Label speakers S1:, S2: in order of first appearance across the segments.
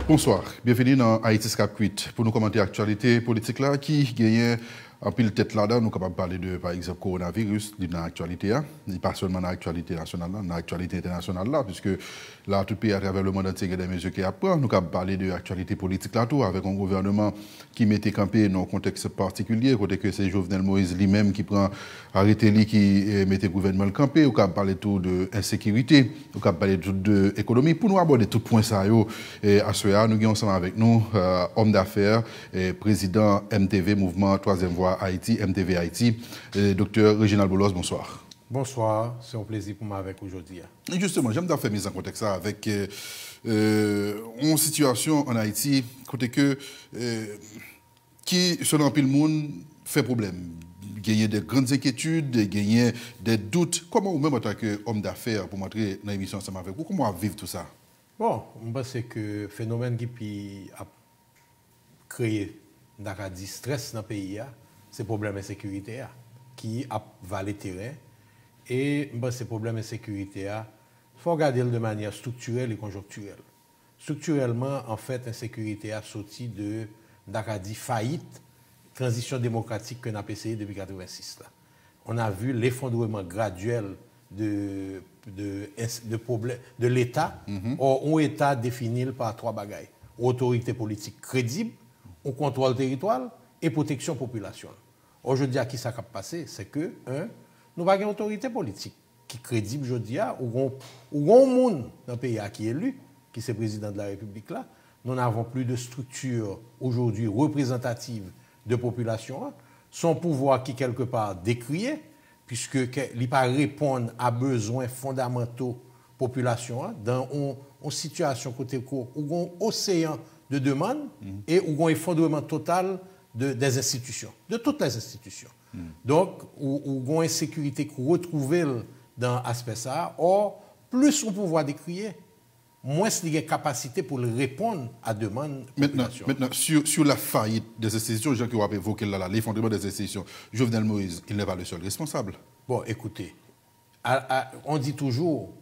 S1: Bonsoir, bienvenue dans Haïti Scap 8 pour nous commenter l'actualité politique là qui gagne en pile tête là-dedans. Nous sommes capables de parler de, par exemple, coronavirus, dans l'actualité, pas seulement dans l'actualité nationale, dans l'actualité internationale là, puisque là, tout pays à travers le monde entier a des mesures qui apprennent. Nous sommes capables de parler de l'actualité politique là tout, avec un gouvernement qui mettait campé dans un contexte particulier, côté que c'est Jovenel Moïse lui-même qui prend arrêté lui qui mettait le gouvernement le campé. Nous sommes parler tout de insécurité, nous sommes parler tout de économie. Pour nous aborder tout point ça, à ce moment, nous avons ensemble avec nous homme d'affaires, président MTV, Mouvement Troisième Voie Haïti, MTV Haïti, docteur Réginald Bolos, bonsoir.
S2: Bonsoir, c'est un plaisir pour moi avec aujourd'hui.
S1: Et justement, j'aime faire mise en contexte ça avec une situation en Haïti, côté que qui, selon le monde, fait problème. Gagner des grandes inquiétudes, gagner des doutes. Comment vous-même, en tant qu'homme d'affaires, pour montrer dans l'émission ensemble avec vous, comment vivre tout ça?
S2: Bon, je pense que le phénomène qui a créé du stress dans le pays, c'est le problème de sécurité qui a valé terrain. Et ce problème de sécurité, il faut regarder de manière structurelle et conjoncturelle. Structurellement, en fait, l'insécurité a sorti de faillite, transition démocratique que nous avons essayé depuis 1986. On a vu l'effondrement graduel de l'État, un État défini par trois bagailles. Autorité politique crédible, un contrôle territorial et protection population. Aujourd'hui, à qui ça a passé, c'est que, nous n'avons pas une autorité politique qui est crédible aujourd'hui, ou un monde dans le pays qui est élu, qui est président de la République là. Nous n'avons plus de structure aujourd'hui représentative de population. Son pouvoir qui quelque part décrié, puisque il ne pas répondre à besoins fondamentaux population dans une situation côté court où un océan de demande et où un effondrement total des institutions, de toutes les institutions. Donc, où une insécurité qu'on retrouve dans l'aspect ça, or, plus on pouvoir décrier, moins il y a capacité pour répondre à demande population.
S1: Maintenant, sur la faillite des institutions, les gens qui ont évoqué l'effondrement des institutions, Jovenel Moïse, il n'est pas le seul responsable.
S2: Bon, écoutez, on dit toujours,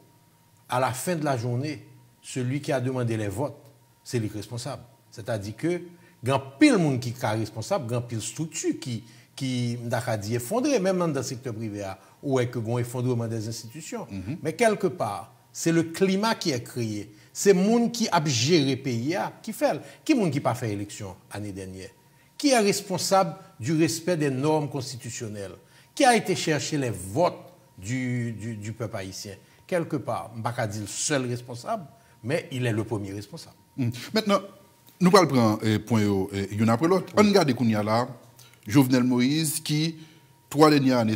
S2: à la fin de la journée, celui qui a demandé les votes, c'est le responsable. C'est-à-dire que, il y a pile de monde qui est responsable, il y a pile de structures qui dit effondré, même dans le secteur privé, où est que il y a un effondrement des institutions. Mais quelque part, c'est le climat qui est créé. C'est le monde qui a géré le pays qui fait. Qui est le monde qui n'a pas fait élection l'année dernière? Qui est responsable du respect des normes constitutionnelles? Qui a été chercher les votes du peuple haïtien? Quelque part, je ne vais pas dire le seul responsable, mais il est le premier responsable.
S1: Maintenant, nous allons prendre point une après l'autre. On regarde là, Jovenel Moïse qui, 3 dernières années,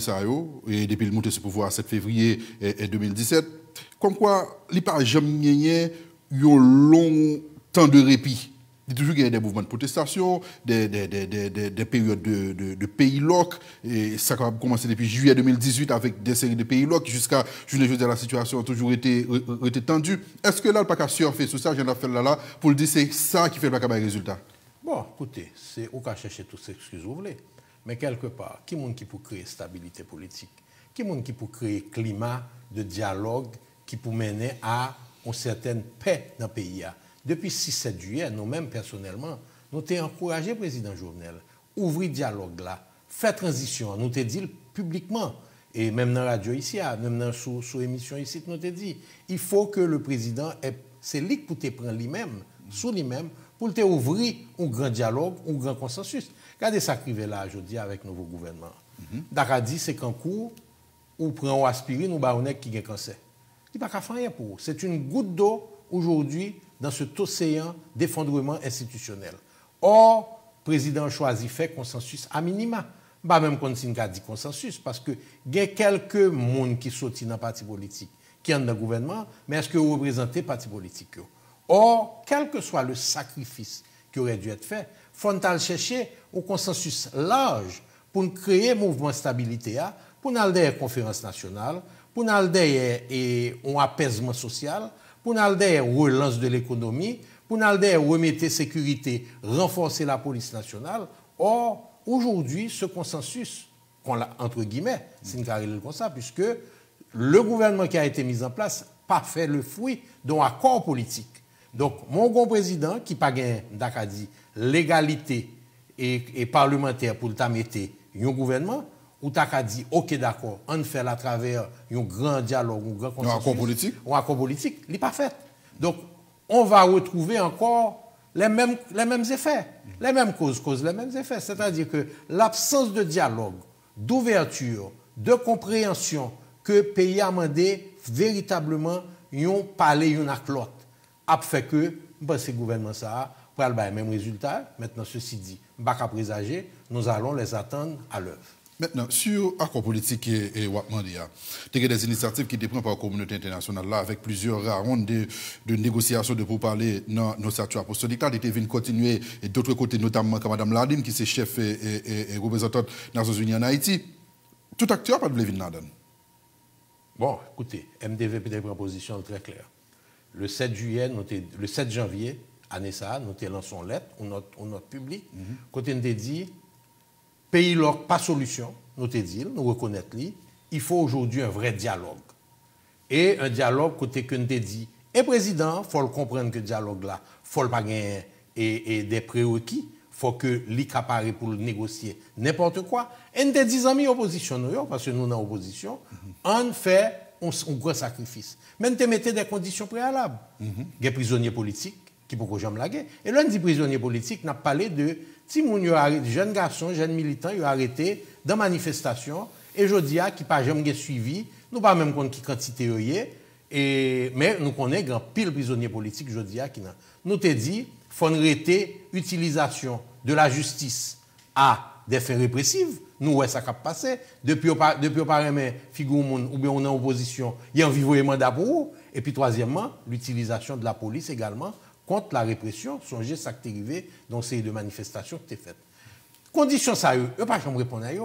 S1: et depuis le monté ce pouvoir 7 février 2017, comme quoi, il n'y a pas jamais gagné un long temps de répit. Il y a toujours gagné des mouvements de protestation, des périodes de pays locs. Et ça a commencé depuis juillet 2018 avec des séries de pays locs jusqu'à, je veux dire, la situation a toujours été tendue. Est-ce que là, le pas qu'à surfer sur ça, j'en ai fait là, pour le dire, c'est ça qui fait le résultat?
S2: Bon, écoutez, c'est au cas chercher toutes ces excuses vous voulez. Mais quelque part, qui est-ce qui peut créer stabilité politique? Qui est-ce qui peut créer climat de dialogue qui peut mener à une certaine paix dans le pays? Depuis 6-7 juillet, nous-mêmes, personnellement, nous avons encouragé le président Jovenel, ouvrir le dialogue là, faire transition, nous avons dit publiquement, et même dans la radio ici, même sous émission ici, nous avons dit, il faut que le président, c'est lui qui peut prendre lui-même, sous lui-même, pour ouvrir un grand dialogue, un grand consensus. Regardez ça qui est là aujourd'hui avec le nouveau gouvernement. Dakar dit, c'est qu'en cours, ou prend aspirine ou baronnet qui a cancer. Il n'y a pas qu'à faire rien pour. C'est une goutte d'eau aujourd'hui dans cet océan d'effondrement institutionnel. Or, le président choisit fait consensus à minima. Pas même qu'on dit consensus, parce que il y a quelques monde qui sortent dans le parti politique, qui sont dans le gouvernement, mais est-ce que vous représentez le parti politique? Or, quel que soit le sacrifice qui aurait dû être fait, il faut chercher un consensus large pour créer un mouvement de stabilité, pour nous aller à la conférence nationale, pour nous aller à un apaisement social, pour nous aller à la relance de l'économie, pour nous aller à remettre la sécurité, renforcer la police nationale. Or, aujourd'hui, ce consensus, entre guillemets, c'est une carrière comme ça, puisque le gouvernement qui a été mis en place n'a pas fait le fruit d'un accord politique. Donc, mon grand président, qui n'a pas dit légalité et parlementaire pour le mettre un gouvernement, ou t'as dit, ok, d'accord, on fait à travers un grand dialogue, un grand consensus.
S1: Un accord politique.
S2: Un accord politique, il n'est pas fait. Donc, on va retrouver encore les mêmes effets, les mêmes causes, les mêmes effets. C'est-à-dire que l'absence de dialogue, d'ouverture, de compréhension que le pays a demandé véritablement, ils ont parlé une avec l'autre, a fait que, ce gouvernement ça pour le même résultat. Maintenant, ceci dit, pas présager, nous allons les attendre à l'œuvre.
S1: Maintenant, sur l'accord politique et Wapmandia, il y a des initiatives qui sont prises par la communauté internationale là, avec plusieurs rounds de négociations de pourparlers dans nos statuts apostoliques. Là, ils viennent continuer, et d'autres côtés, notamment comme Mme Ladine, qui est chef et représentante des Nations Unies en Haïti. Tout acteur pas de venir là-dedans.
S2: Bon, écoutez, MDV peut une proposition très claire. Le 7 janvier, année ça, nous avons lancé une lettre, notre public, côté nous dit, pays leur pas solution, nous te dit, nous reconnaître il faut aujourd'hui un vrai dialogue. Et un dialogue côté que nous te dit, et président, il faut le comprendre que le dialogue là, il faut le pas gagner et des prérequis, il faut que l'ICAPARE pour le négocier n'importe quoi. Et nous te dit, amis opposition, parce que nous dans l'opposition, on fait un gros sacrifice. Mais nous te mettez des conditions préalables. Des prisonniers politiques qui pourquoi jamais la guerre. Et là, on dit prisonniers politiques, on a parlé de jeunes garçons, jeunes militants, ils ont arrêté dans manifestation. Et je dis qui pas jamais suivi, nous pas même compte qui quantité mais nous connaissons grand pile prisonniers politiques, je dis qui nous te dit, faut arrêter l'utilisation de la justice à des faits répressifs. Nous, ouais, ça a passé. Depuis, au parlement, figure ou bien on est en opposition, il y a un vivant mandat pour vous. Et puis, troisièmement, l'utilisation de la police également contre la répression. Songez ça qui est arrivé dans ces deux manifestations qui étaient faites. Conditions ça, eux, pas jamais répondre à eux.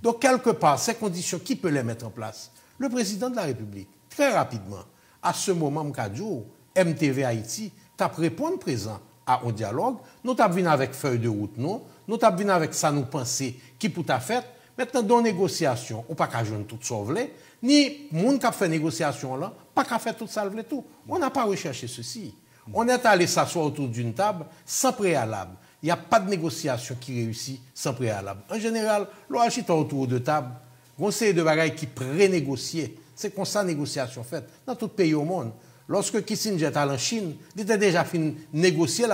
S2: Donc, quelque part, ces conditions, qui peut les mettre en place? Le président de la République, très rapidement, à ce moment, MTV Haïti, t'a répondu présent à un dialogue. Nous t'avons venu avec feuille de route, nous t'avons venu avec ça, nous penser qui pour ta fait. Maintenant, dans la négociation, on pas qu'à jouer tout sauver, ni moun qui a fait négociation là, pas qu'à faire tout salver tout. On n'a pas recherché ceci. On est allé s'asseoir autour d'une table sans préalable. Il n'y a pas de négociation qui réussit sans préalable. En général, l'on autour de table, on sait de bagailles qui pré-négocier. C'est comme ça négociation faite dans tout pays au monde. Lorsque Kissinger est allé en Chine, il était déjà fini de négocier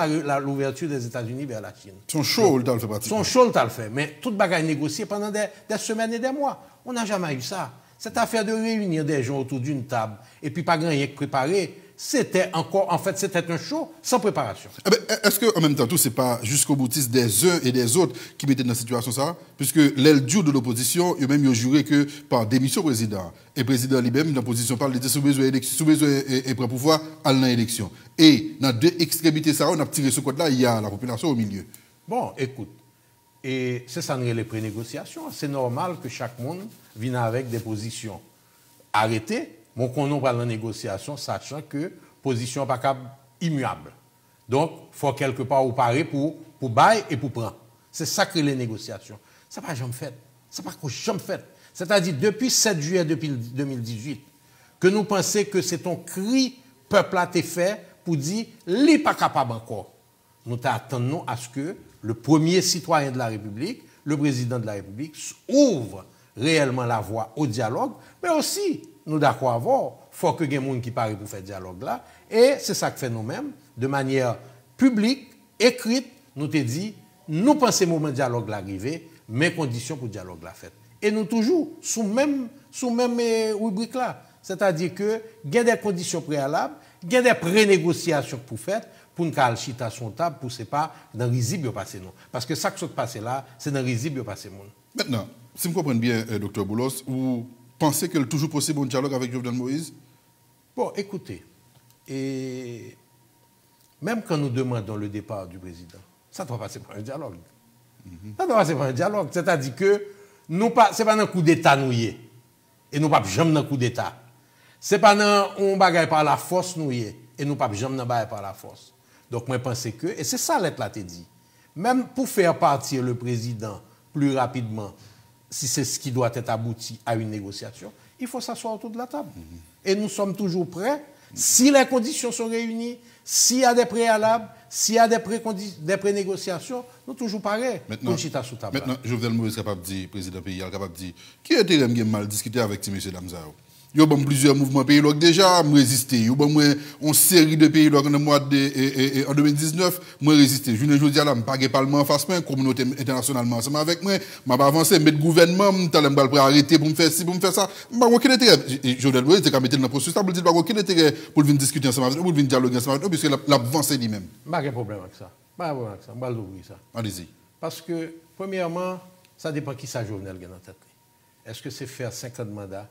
S2: l'ouverture des États-Unis vers la Chine.
S1: Son show, il t'a fait partie.
S2: Son show, il t'a fait. Mais toute bagaille négociée pendant des semaines et des mois. On n'a jamais eu ça. Cette affaire de réunir des gens autour d'une table et puis pas grand rien préparé, c'était un show sans préparation.
S1: Eh ben, est-ce qu'en même temps, tout, ce n'est pas jusqu'au boutiste des uns et des autres qui mettaient dans la situation ça? Puisque l'aile dure de l'opposition, ils ont juré que par démission président, et le président lui-même, dans la position, parle de sous besoin et pour pouvoir aller dans l'élection. Et dans deux extrémités, ça, on a tiré ce côté-là, il y a la population au milieu.
S2: Bon, écoute, et c'est ça les pré-négociations. C'est normal que chaque monde vienne avec des positions arrêtées. Mon qu'on parle de négociation, sachant que position n'est pas immuable. Donc, il faut quelque part ou parer pour bailler et pour prendre. C'est ça que les négociations. Ça n'a pas jamais fait. Ça n'a pas jamais fait. C'est-à-dire, depuis 7 juillet 2018, que nous pensons que c'est un cri peuple a été fait pour dire, il n'est pas capable encore. Nous attendons à ce que le premier citoyen de la République, le président de la République, ouvre réellement la voie au dialogue, mais aussi, nous d'accord avoir, il faut que les gens qui parlent pour faire ce dialogue-là, et c'est ça que fait nous-mêmes, de manière publique, écrite, nous te dit, nous pensons au moment du dialogue l'arrivée, mais conditions pour le dialogue la fête. Et nous toujours sous même rubrique là, c'est-à-dire que il y a des conditions préalables, il y a des pré-négociations pour faire, pour nous aller chita son table, pour c'est pas dans risible passer non, parce que ça qui se passe là, c'est dans risible passer monde.
S1: Maintenant, si vous comprenez bien, Dr Boulos, vous pensez qu'il est toujours possible un dialogue avec Jovenel Moïse?
S2: Bon, écoutez, et même quand nous demandons le départ du président, ça doit passer par un dialogue. Ça doit passer par un dialogue, c'est-à-dire que nous pas, c'est pas un coup d'État nouillé, et nous pas jamais un coup d'État. C'est pas un bagaille par la force nouillé, et nous pas jamais un bagaille par la force. Donc moi je pense que, et c'est ça l'être là te dit, même pour faire partir le président plus rapidement, si c'est ce qui doit être abouti à une négociation, il faut s'asseoir autour de la table. Et nous sommes toujours prêts, si les conditions sont réunies, S'il y a des préalables, s'il y a des prénégociations, nous toujours pareil.
S1: Maintenant, Jovenel Moïse est capable de dire, président pays, capable de dire, qui est intérêt mal discuter avec M. Damzao? Il y a plusieurs mouvements pays qui déjà résisté. Il y a une série de pays qui en 2019 ont résisté. Je ne dis pas, je ne pas parlement en face, mais la communauté internationalement ensemble avec moi, je vais avancer, mais le gouvernement, je vais arrêter pour me faire ci, pour me faire ça. Je n'ai aucun intérêt. Jovenel Moïse, c'est mettre dans le processus, je ne dis pas aucun intérêt pour venir discuter ensemble avec nous, pour venir dialoguer ensemble avec nous, puisque l'avancée lui-même.
S2: Je n'ai pas de problème avec ça. Pas de problème avec ça. Je vais l'ouvrir ça.
S1: Allez-y.
S2: Parce que, premièrement, ça dépend qui ça Jovenel a dans la tête. Est-ce que c'est faire 50 mandats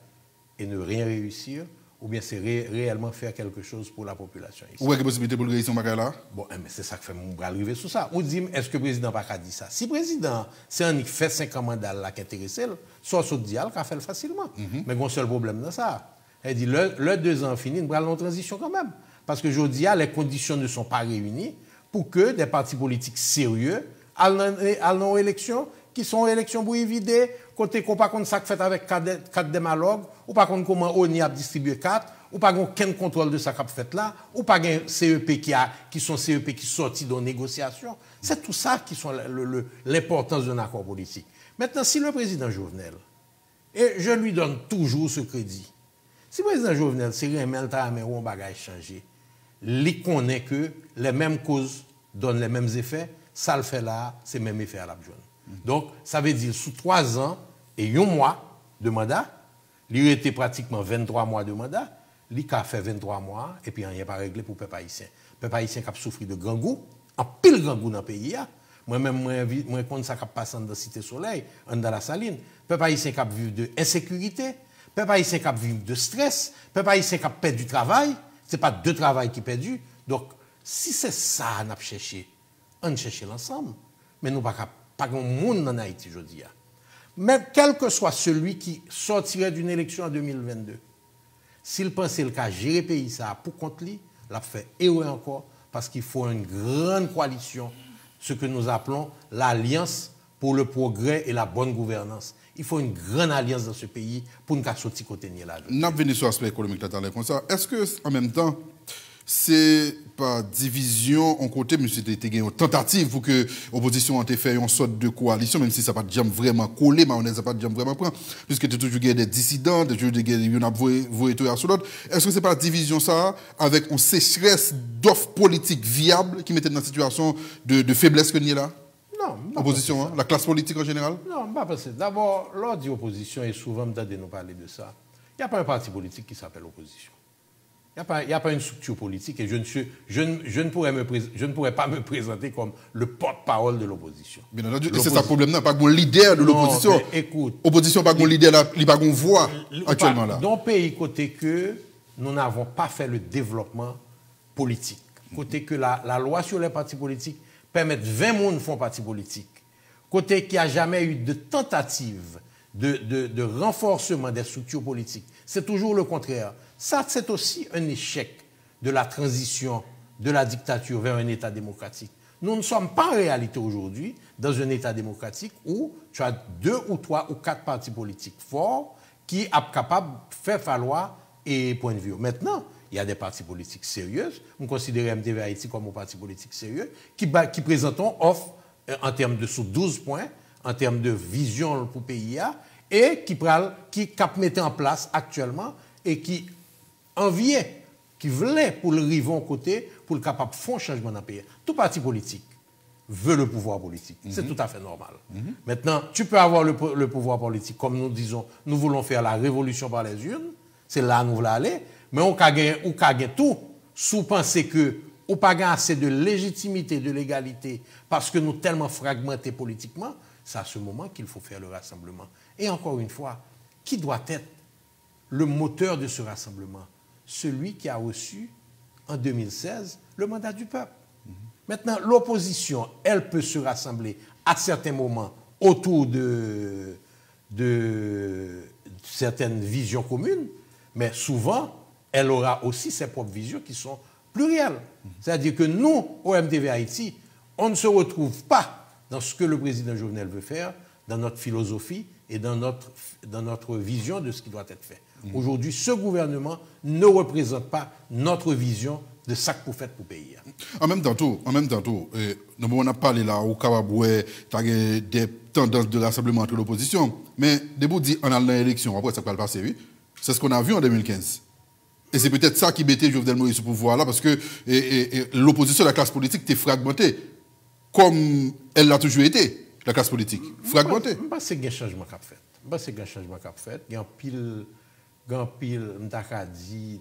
S2: et ne rien réussir, ou bien c'est réellement faire quelque chose pour la population ici?
S1: Ou est-ce qu'il y a possibilité pour le réussir là?
S2: Bon, mais c'est ça que fait mon arriver sur ça. Ou dit, est-ce que le président n'a pas dit ça? Si le président, c'est un qui fait 50 mandats là qui intéresse, soit sur le dialogue, il fait facilement. Mais il y a un seul problème dans ça. Elle dit, le 2 ans fini, nous allons en transition quand même. Parce que je dis, les conditions ne sont pas réunies pour que des partis politiques sérieux aillent dans l'élection, qui sont élections pour éviter, côté qu'on pas contre ça fait avec 4 démalogues, ou pas contre comment on y a distribué 4, ou pas aucun contrôle de ça qu'a fait là, ou pas un CEP qui sont CEP qui sortent dans négociation. C'est tout ça qui sont l'importance d'un accord politique. Maintenant, si le président Jovenel, et je lui donne toujours ce crédit, si le président Jovenel, c'est un melta ou un bagage changé, il connaît que les mêmes causes donnent les mêmes effets, ça le fait là, c'est le même effet à la jeune. Donc, ça veut dire, sous 3 ans et 1 mois de mandat, il a été pratiquement 23 mois de mandat, il a fait 23 mois, et puis il n'y a pas réglé pour le peuple haïtien. Le peuple haïtien qui a souffert de grand goût, en pile grand goût dans le pays. Moi-même, je compte ça qui passe dans la Cité Soleil, dans la Saline. Le peuple haïtien qui a vécu d'insécurité, le peuple haïtien qui a vécu de stress, le peuple haïtien qui a perdu du travail. Ce n'est pas 2 travail qui perdu. Donc, si c'est ça qu'on a cherché, on cherche l'ensemble. Mais nous ne pouvons pas de monde en Haïti, je dis. Mais quel que soit celui qui sortirait d'une élection en 2022, s'il pensait le cas gérer le pays ça pour compte lui, l'a fait erreur encore parce qu'il faut une grande coalition, ce que nous appelons l'Alliance pour le progrès et la bonne gouvernance. Il faut une grande alliance dans ce pays pour nous sortir côté là.
S1: Nous avons venu sur l'aspect économique comme ça. Est-ce que en même temps c'est par division en côté, mais c'était une tentative pour que l'opposition ait fait une sorte de coalition, même si ça n'a pas vraiment collé, mais on n'a pas vraiment pris, puisque tu as toujours des dissidents, tu as toujours des sur l'autre. Est-ce que c'est pas divise ça, avec une sécheresse d'offres politiques viables qui mettait dans une situation de faiblesse que nous là?
S2: Non.
S1: Opposition, la classe politique en général?
S2: Non, pas parce que d'abord, lors de l'opposition, et souvent, me de nous parler de ça, il n'y a pas un parti politique qui s'appelle opposition. Il n'y a pas une structure politique et je ne pourrais pas me présenter comme le porte-parole de l'opposition. Bien entendu,
S1: c'est ça le problème, non, pas un leader de l'opposition.
S2: Écoute.
S1: Opposition, pas un leader, il n'y a pas une voix actuellement là.
S2: Dans le pays, côté que nous n'avons pas fait le développement politique, côté que la loi sur les partis politiques permet 20 personnes font parti politique, côté qu'il n'y a jamais eu de tentative de renforcement des structures politiques, c'est toujours le contraire. Ça, c'est aussi un échec de la transition de la dictature vers un État démocratique. Nous ne sommes pas en réalité aujourd'hui dans un État démocratique où tu as 2 ou 3 ou 4 partis politiques forts qui sont capables de faire falloir et point de vue. Maintenant, il y a des partis politiques sérieux. On considère MTV Haïti comme un parti politique sérieux qui présentent offre en termes de sous 12 points, en termes de vision pour le pays et qui mettent en place actuellement et qui enviait, qui voulait pour le rivon côté, pour le capable de faire un changement dans le pays. Tout parti politique veut le pouvoir politique. C'est tout à fait normal. Maintenant, tu peux avoir le pouvoir politique, comme nous disons, nous voulons faire la révolution par les urnes, c'est là où nous voulons aller, mais on gagne tout sous penser que on pas assez de légitimité, de légalité, parce que nous sommes tellement fragmentés politiquement, c'est à ce moment qu'il faut faire le rassemblement. Et encore une fois, qui doit être le moteur de ce rassemblement? Celui qui a reçu en 2016 le mandat du peuple. Maintenant, l'opposition, elle peut se rassembler à certains moments autour de certaines visions communes, mais souvent, elle aura aussi ses propres visions qui sont plurielles. C'est-à-dire que nous, au MTV Haïti, on ne se retrouve pas dans ce que le président Jovenel veut faire, dans notre philosophie et dans notre vision de ce qui doit être fait. Aujourd'hui, ce gouvernement ne représente pas notre vision de ça que vous faites pour payer.
S1: En même temps, nous on a parlé là, au Kababoué, tu as des tendances de rassemblement entre l'opposition, mais debout dit en allant à l'élection, après ça va le passer, oui. C'est ce qu'on a vu en 2015. Et c'est peut-être ça qui mettait Jovenel Moïse au pouvoir là, parce que l'opposition, la classe politique, était fragmentée, comme elle l'a toujours été, la classe politique, fragmentée.
S2: Je pense que c'est un changement qu'a fait. Il y a un pile,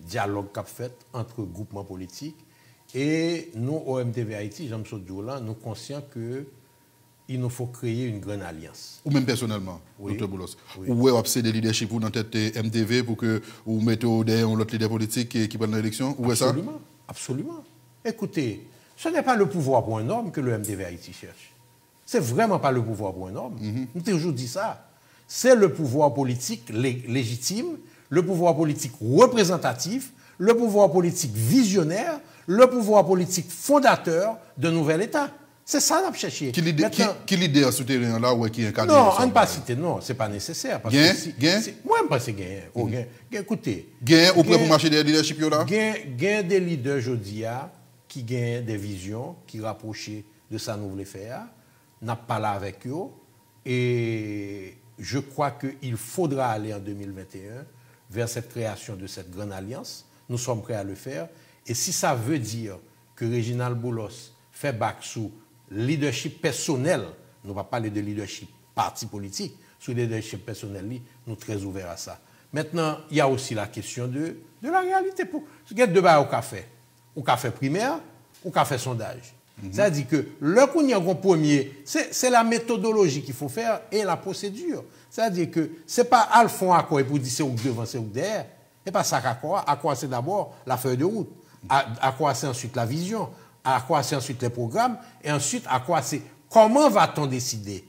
S2: dialogue qu'a fait entre groupements politiques. Et nous, au MTV Haïti, Jean Michel Dioula, nous sommes conscients qu'il nous faut créer une grande alliance.
S1: Ou même personnellement,
S2: oui.
S1: Dr. Boulos.
S2: Oui.
S1: Ou vous avez des leadership dans la tête MTV pour que vous mettez derrière l'autre leader politique qui prend l'élection? Ou est ça?
S2: Absolument. Écoutez, ce n'est pas le pouvoir pour un homme que le MTV Haïti cherche. C'est vraiment pas le pouvoir pour un homme. Nous avons toujours dit ça. C'est le pouvoir politique légitime, le pouvoir politique représentatif, le pouvoir politique visionnaire, le pouvoir politique fondateur d'un nouvel État. C'est ça qu'on a cherché.
S1: Qui leader souterrain là ou qui encadre?
S2: Non, on ne pas citer, non, ce n'est pas nécessaire. Parce
S1: Gain?
S2: Moi, je pense que gain. Écoutez.
S1: Gain ou pour marcher des leaderships là?
S2: Gain des leaders aujourd'hui qui gagnent des visions, qui rapprochent de ça nous voulons faire. N'a pas parlé avec eux. Et je crois qu'il faudra aller en 2021 vers cette création de cette grande alliance. Nous sommes prêts à le faire. Et si ça veut dire que Réginald Boulos fait bac sous leadership personnel, nous ne va pas parler de leadership parti politique, sous leadership personnel, nous sommes très ouverts à ça. Maintenant, il y a aussi la question de la réalité. Il y a deux barres au café primaire, au café sondage. C'est-à-dire que le qu'on y a un premier, c'est la méthodologie qu'il faut faire et la procédure. C'est-à-dire que ce n'est pas à le fond à quoi pour dire c'est où devant, c'est où derrière. Ce n'est pas ça qu'à quoi. À quoi c'est d'abord la feuille de route. À quoi c'est ensuite la vision. À quoi c'est ensuite les programmes. Et ensuite, à quoi c'est comment va-t-on décider?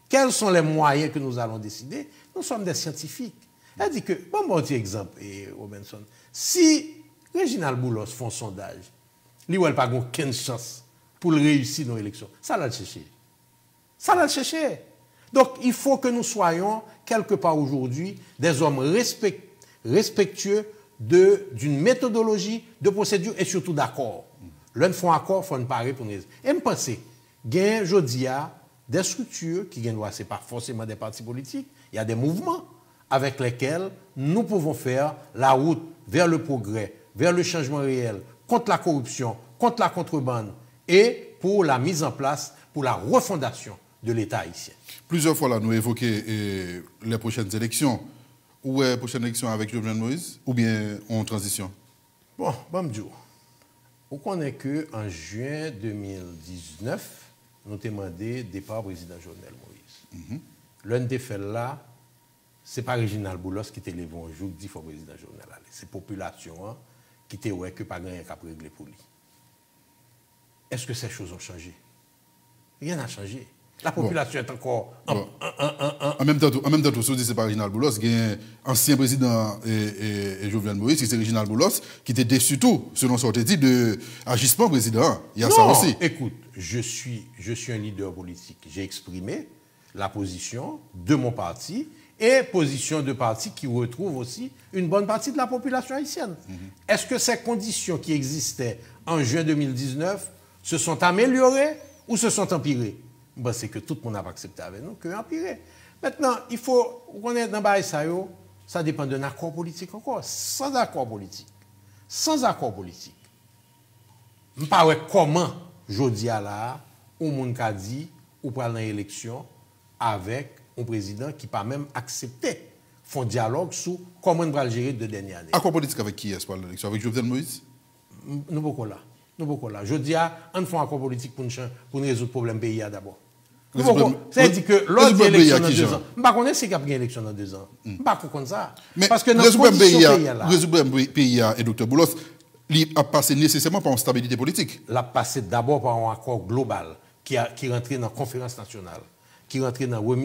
S2: Quels sont les moyens que nous allons décider? Nous sommes des scientifiques. C'est-à-dire que, bon petit exemple, Robinson, si Réginald Boulos font sondage, lui, il n'a pas aucune chance pour réussir nos élections. Ça l'a cherché. Ça l'a cherché. Donc, il faut que nous soyons, quelque part aujourd'hui, des hommes respectueux d'une méthodologie, de procédure et surtout d'accord. L'un font accord, il faut ne pas répondre. Et je pense, il y a aujourd'hui des structures qui ne sont pas forcément des partis politiques, il y a des mouvements avec lesquels nous pouvons faire la route vers le progrès, vers le changement réel, contre la corruption, contre la contrebande, et pour la mise en place, pour la refondation de l'État haïtien.
S1: Plusieurs fois, là, nous évoquons les prochaines élections. Où est la prochaine élection avec Jovenel Moïse? Ou bien en transition?
S2: Bon, vous connaissez qu'en juin 2019, nous avons demandé le départ du président Jovenel Moïse. L'un des faits là, ce n'est pas Réginald Boulos qui était levé un jour dit qu'il faut le président Jovenel aller. C'est la population qui était ouais, que pas gagné qu'à régler pour lui. Est-ce que ces choses ont changé? Rien n'a changé. La population est encore...
S1: En même temps, tout ce n'est pas Réginald Boulos, il y a un ancien président et Jovenel Moïse, qui c'est Réginald Boulos, qui était déçu tout, selon son dit, de agissement président. Il y a ça aussi.
S2: Écoute, je suis un leader politique. J'ai exprimé la position de mon parti et position de parti qui retrouve aussi une bonne partie de la population haïtienne. Est-ce que ces conditions qui existaient en juin 2019 se sont améliorées ou se sont empirées? Ben, c'est que tout le monde a accepté avec nous que empiré. Maintenant, il faut qu'on est dans le ça dépend d'un accord politique encore. Sans accord politique, je ne sais pas comment, je dis là, ou monde a dit, ou prend une élection avec un président qui n'a pas même accepté font dialogue sur comment on va gérer de dernières années.
S1: Accord politique avec qui est-ce pour l'élection? Avec Jovenel Moïse?
S2: Nous beaucoup là. Je dis, on fait un accord politique pour résoudre le problème pays d'abord. C'est-à-dire que lors de l'élection dans 2 ans, je ne sais pas s'il y a une élection dans 2 ans. Je ne sais pas comme ça. Parce que dans le
S1: résoudre pays et Dr. Boulos, il a passé nécessairement par une stabilité politique.
S2: Il a passé d'abord par un accord global qui rentrait dans la conférence nationale, qui rentrait dans la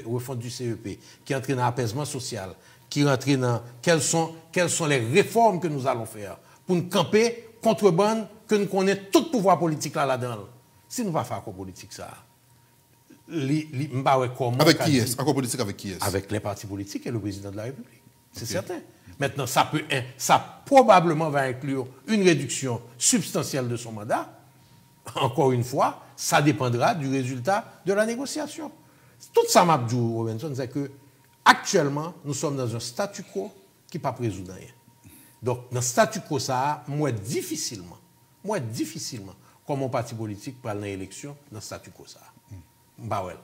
S2: refonte du CEP, qui rentrait dans l'apaisement social, qui rentrait dans quelles sont les réformes que nous allons faire pour nous camper contrebande que nous connaissons tout le pouvoir politique là-dedans. Si nous ne faisons pas accord politique, ça.
S1: Avec qui est-ce? Accord politique avec qui est-ce?
S2: Avec les partis politiques et le président de la République. C'est certain. Maintenant, ça probablement va inclure une réduction substantielle de son mandat. Encore une fois, ça dépendra du résultat de la négociation. Tout ça, Mabdou Robinson, c'est que actuellement, nous sommes dans un statu quo qui n'est pas résoudre rien. Donc, dans ce statu quo, ça, moi, difficilement, comme un parti politique pour aller dans l'élection, dans ce statu quo, ça. Bah ouais.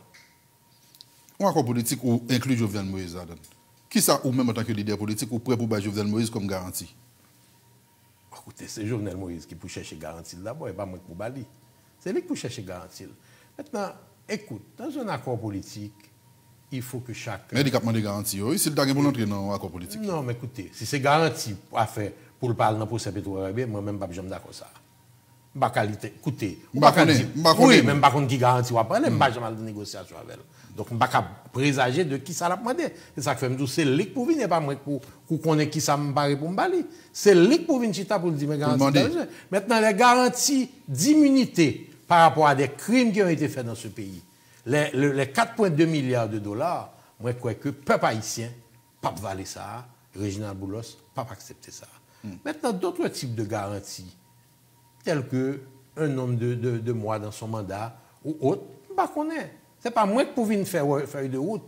S1: Un accord politique ou inclut Jovenel Moïse là-dedans. Qui ça, ou même en tant que leader politique, ou prêt pour battre Jovenel Moïse comme garantie?
S2: Écoutez, c'est Jovenel Moïse qui peut chercher garantie d'abord, et pas moi pour Bali. C'est lui qui peut chercher garantie. Maintenant, écoute, dans un accord politique, il faut que chacun...
S1: Mais il y a des garanties, oui, c'est le dernier pour entrer dans un accord politique.
S2: Non, mais écoutez, si c'est garanti à faire pour le parler dans le procès pétrolier, moi-même, je ne suis pas d'accord ça. Pas qualité. Écoutez, oui, même pas contre qui garantit ou après, je ne suis pas de négociation avec elle. Donc, je ne suis pas présager de qui ça l'a demandé. C'est ça que fait me dire, c'est lui pour venir, pas moi pour connaître qui ça me paraît pour me balayer. C'est lui pour venir chita pour dire mes garanties. Maintenant, les garanties d'immunité par rapport à des crimes qui ont été faits dans ce pays, les 4,2 milliards de dollars, moi, je crois que le peuple haïtien, pas valer ça, Réginald Boulos, pas accepter ça. Maintenant, d'autres types de garanties, tels que un nombre de mois dans son mandat ou autre, je ne connais pas. Ce n'est pas moi qui peux venir faire feuille de route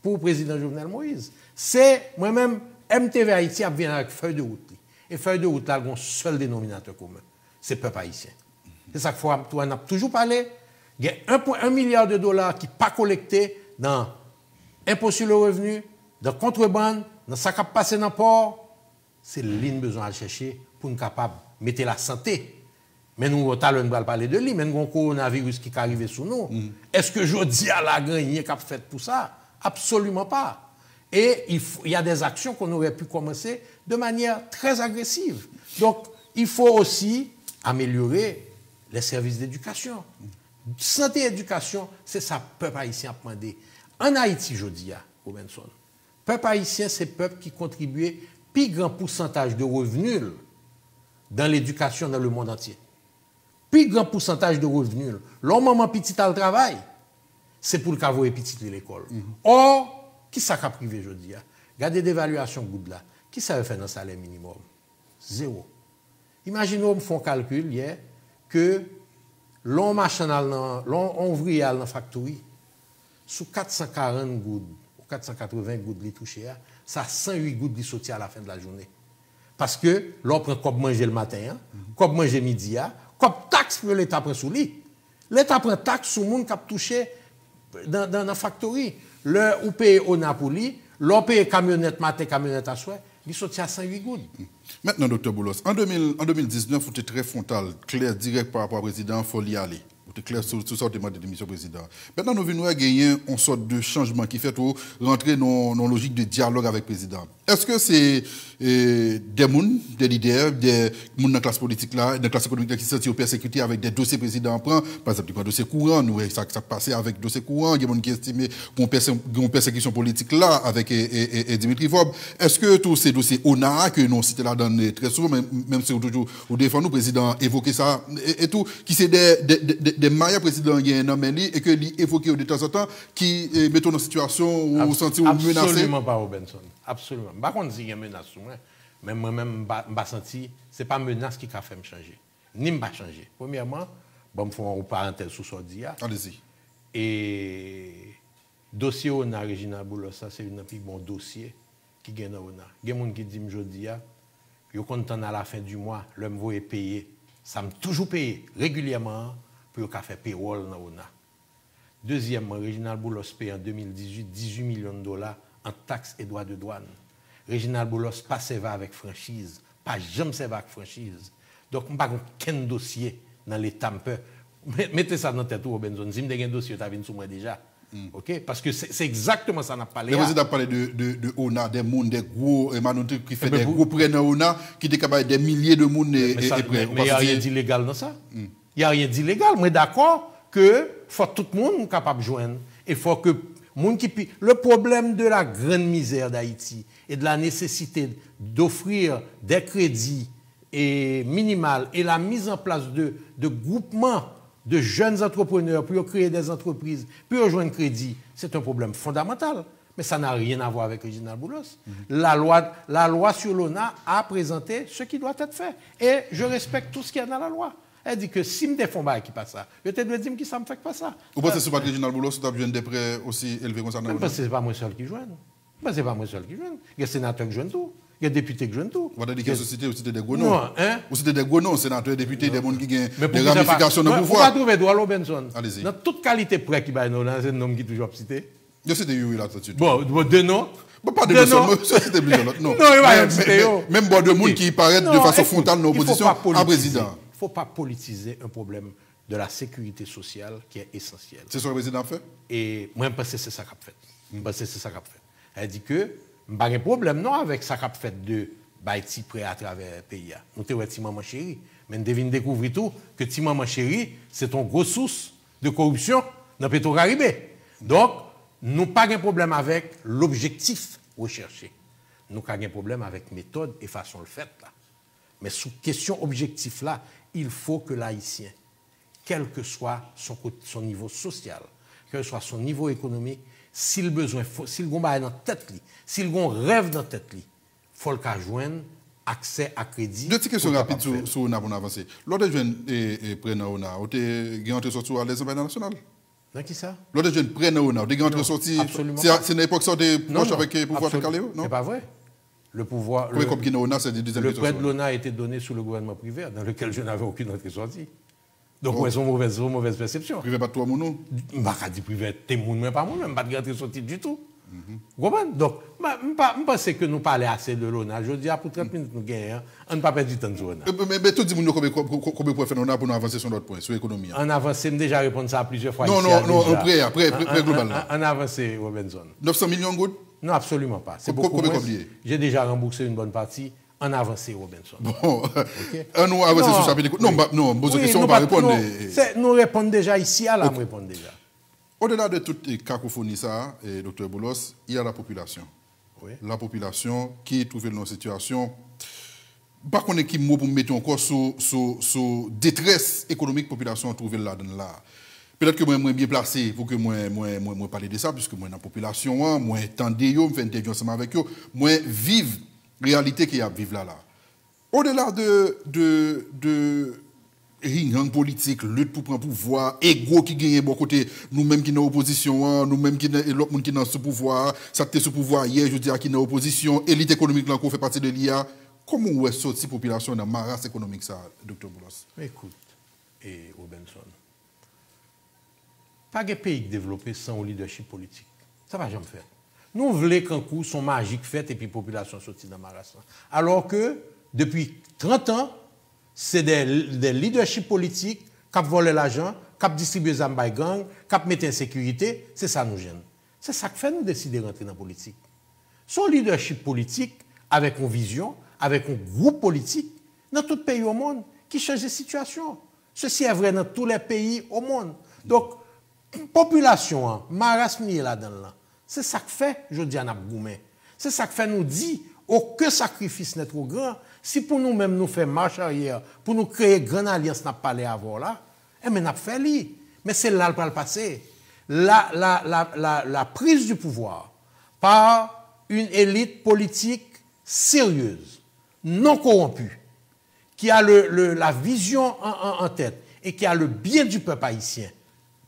S2: pour le président Jovenel Moïse. C'est moi-même, MTV Haïti a vient avec feuille de route. Et feuille de route, là, il y a un seul dénominateur commun. C'est le peuple haïtien. C'est ça qu'il faut, on a toujours parlé. Il y a 1,1 milliard de dollars qui ne sont pas collectés dans l'impôt sur le revenu, dans contrebande, dans ce qui a passé dans le port. C'est l'une besoin à chercher pour nous capable de mettre la santé. Mais nous, on va parler de lui, mais nous avons un coronavirus qui est arrivé sous nous. Est-ce que je dis à la gagne qui a fait tout ça? Absolument pas. Et il y a des actions qu'on aurait pu commencer de manière très agressive. Donc, il faut aussi améliorer les services d'éducation. Santé et éducation, c'est ça que le peuple haïtien a demandé. En Haïti, je dis, Robinson, le peuple haïtien, c'est le peuple qui contribuait plus grand pourcentage de revenus dans l'éducation dans le monde entier. Plus grand pourcentage de revenus. L'homme maman petit à le travail, c'est pour le cavoyer petit à l'école. Or, qui ça qu'a privé aujourd'hui? Regardez l'évaluation good là. Qui ça veut faire dans le salaire minimum? Zéro. Imaginons, on fait un calcul hier, que l'homme ouvrier dans la factory, sous 440 gouttes, ou 480 gouttes de touché, ça a 108 gouttes de sorti à la fin de la journée. Parce que l'on prend comme manger le matin, comme manger midi, comme taxe pour l'État prend sous lui. L'État prend taxe sur le monde qui a touché dans la factory. Le ou paye au Napoli, l'on paye camionnette matin, camionnette à soir, il sorti à 108 gouttes.
S1: Maintenant, Dr. Boulos, en 2019, vous êtes très frontal, clair, direct par rapport au président, il faut y aller. Vous êtes clair sur ce sorte de démission président. Maintenant, nous venons à gagner une sorte de changement qui fait pour rentrer dans une logique de dialogue avec le président. Est-ce que c'est des gens, des leaders, des gens dans la classe politique, là, dans la classe économique qui sont persécutés avec des dossiers présidents prend, par exemple, un dossier courant, nous, ça passe avec dossier courant, il y a des gens qui estiment qu'on persécution politique là avec Dimitri Vob. Est-ce que tous ces dossiers ONA, que nous citons là dans très souvent, même si toujours au défend nous, président évoqué ça et tout, qui c'est des mailles présidents qui sont nommés et que lui évoqué de temps en temps, qui mettons dans une situation où vous sentez menacé?
S2: Absolument pas, Robinson. Absolument. Je ne sais pas si il y a une menace sur moi, mais moi-même, je ne senti, ce n'est pas une menace qui a fait me changer. Ni me changer. Premièrement, je vais faire une parenthèse sur ce dia.
S1: Allez-y.
S2: Et dossier ONA, Réginald Boulos, ça c'est un plus bon dossier qui gagne ONA. Il y a des gens qui disent aujourd'hui, je suis content à la fin du mois, l'homme va payer. Ça me toujours payé régulièrement pour faire payroll dans ONA. Deuxièmement, Réginald Boulos paye en 2018 18 millions de dollars en taxes et droits de douane. Réginald Boulos pas servi avec franchise, pas jamais servi avec franchise. Donc, je n'ai pas aucun dossier dans l'État. Mettez ça dans la tête, Robinson. Si vous avez un dossier, vous avez sur moi déjà. Okay? Parce que c'est exactement ça qu'on a parlé.
S1: Vous avez parlé de ONA, des gens, des gros qui fait des gros prêts dans ONA, qui sont capables des milliers de monde. Mais
S2: il n'y a rien d'illégal dans ça. Il n'y a rien d'illégal. Moi, d'accord que faut tout le monde capable de joindre. Il faut que le problème de la grande misère d'Haïti et de la nécessité d'offrir des crédits minimales et la mise en place de groupements de jeunes entrepreneurs pour créer des entreprises, pour rejoindre crédit, c'est un problème fondamental. Mais ça n'a rien à voir avec Reginald Boulos. La loi sur l'ONA a présenté ce qui doit être fait. Et je respecte tout ce qu'il y a dans la loi. Elle dit que si je me fais un qui passe ça, je te dois dire que ça ne me fait pas ça.
S1: Vous pensez que ce n'est pas Reginald Boulos qui a besoin des prêts aussi élevés comme ça?
S2: Parce que ce n'est pas moi seul qui joue. Ce n'est pas moi seul qui joue. Il y a des sénateurs qui jouent tout. Il y a des députés qui jouent tout.
S1: Vous avez dit que la société aussi des gros noms.
S2: Non, hein?
S1: Ou c'était des gros noms, sénateurs, députés, des gens qui ont des ramifications de pouvoir.
S2: Vous ne trouver droit Robinson.
S1: Allez-y.
S2: Dans toute qualité près qui va nous, c'est un nom qui est toujours cité.
S1: Je sais que là, tout de suite.
S2: Bon, deux noms.
S1: Pas de noms, c'était plusieurs autres. Non, même bon de monde qui paraît de façon frontale dans l'opposition à président.
S2: Il ne faut pas politiser un problème de la sécurité sociale qui est essentiel.
S1: C'est ce que le président fait?
S2: Et moi, je pense que c'est ça qu'a fait. C'est ça qu'a fait. Elle dit que, je n'ai pas de problème non avec ça qu'a fait de Baïti prêt à travers le pays. Nous avons dit maman chérie. Mais nous devons découvrir tout que ti maman chérie, c'est une grosse source de corruption dans le Petro-Caribé. Donc, nous n'avons pas de problème avec l'objectif recherché. Nous avons un problème avec la méthode et façon de le faire. Là. Mais sous question objectif là, il faut que l'Haïtien, quel que soit son niveau social, quel que soit son niveau économique, s'il besoin, s'il a dans tête, s'il a un rêve dans tête, il faut le joindre accès à crédit.
S1: Deux petites questions rapides sur ONA pour avancer. L'autre jeune prenne ONA, vous avez entré sorti à l'Assemblée nationale?
S2: Dans qui ça?
S1: L'autre jeune prenne ONA, vous avez entré sorti. C'est une époque sortie proche avec le pouvoir de Caléo?
S2: Non, c'est pas vrai. Le pouvoir.
S1: Oui, comme ONA, c'est des deuxièmes.
S2: Le prêt de l'ONA a été donné sous le gouvernement privé, dans lequel je n'avais aucune entrée sortie. Donc, c'est une mauvaise perception.
S1: Privé pas toi, mon nom?
S2: Je ne vais pas dire privé, t'es mon, mais pas mon, je ne vais pas dire sortie du tout. Vous comprenez? Donc, je pense que nous parlons assez de l'ONA. Je dis, pour 30 minutes, nous gagnons. On ne peut pas perdre du temps sur l'ONA.
S1: Mais tout le monde, combien de faire l'ONA pour nous avancer sur notre point, sur l'économie?
S2: On avance, j'ai déjà répondu ça plusieurs fois.
S1: Non, après, globalement.
S2: On avance, Robinson.
S1: 900 millions de gouttes?
S2: Non, absolument pas. C'est beaucoup moins. J'ai déjà remboursé une bonne partie. On a avancé, Robinson.
S1: Bon, nous avancer sur le chapitre. Non, pose question, on va répondre.
S2: Nous répondons déjà ici, à là, nous répondons déjà.
S1: Au-delà de toute cacophonie, ça, Dr. Boulos, il y a la population.
S2: Oui.
S1: La population qui est trouvée dans une situation. Par contre, qui mot pour mettre encore sous détresse économique population trouvée là-dedans là. Peut-être que moi, je suis bien placé pour que moi parler de ça, puisque moi, dans la population, moi, tendez, je fais une interview ensemble avec eux, moi, vive la réalité qu'il y a à vivre là. Au-delà de ring politique, lutte pour prendre pouvoir, ego qui gagne bon côté, nous-mêmes qui sommes en opposition, nous-mêmes qui sommes l'autre monde qui sont sous pouvoir, ça qui sous pouvoir hier, je dis qui sont en opposition, élite économique là, qu'on fait partie de l'IA. Comment est-ce sorti population dans la masse économique ça, Dr. Boulos?
S2: Écoute, et Robinson. Pas de pays développé sans leadership politique. Ça ne va jamais faire. Nous voulons qu'un coup son magique fait et puis la population sortie dans la race. Alors que depuis 30 ans, c'est des leaderships politiques qui ont volé l'argent, qui ont distribué les armes by gang, qui ont mis en sécurité. C'est ça nous gêne. C'est ça qui fait nous décider de rentrer dans la politique. Son leadership politique, avec une vision, avec un groupe politique, dans tout pays au monde, qui change de situation. Ceci est vrai dans tous les pays au monde. Donc, population, marasmi là-dedans. C'est ça que fait, je dis à Nabgoumé. C'est ça que fait nous dit, aucun sacrifice n'est trop grand. Si pour nous-mêmes nous faisons marche arrière, pour nous créer une grande alliance, n'a pas parlé avant là, eh bien, n'a fait lui. Mais c'est là le passé. La prise du pouvoir par une élite politique sérieuse, non corrompue, qui a la vision en tête et qui a le bien du peuple haïtien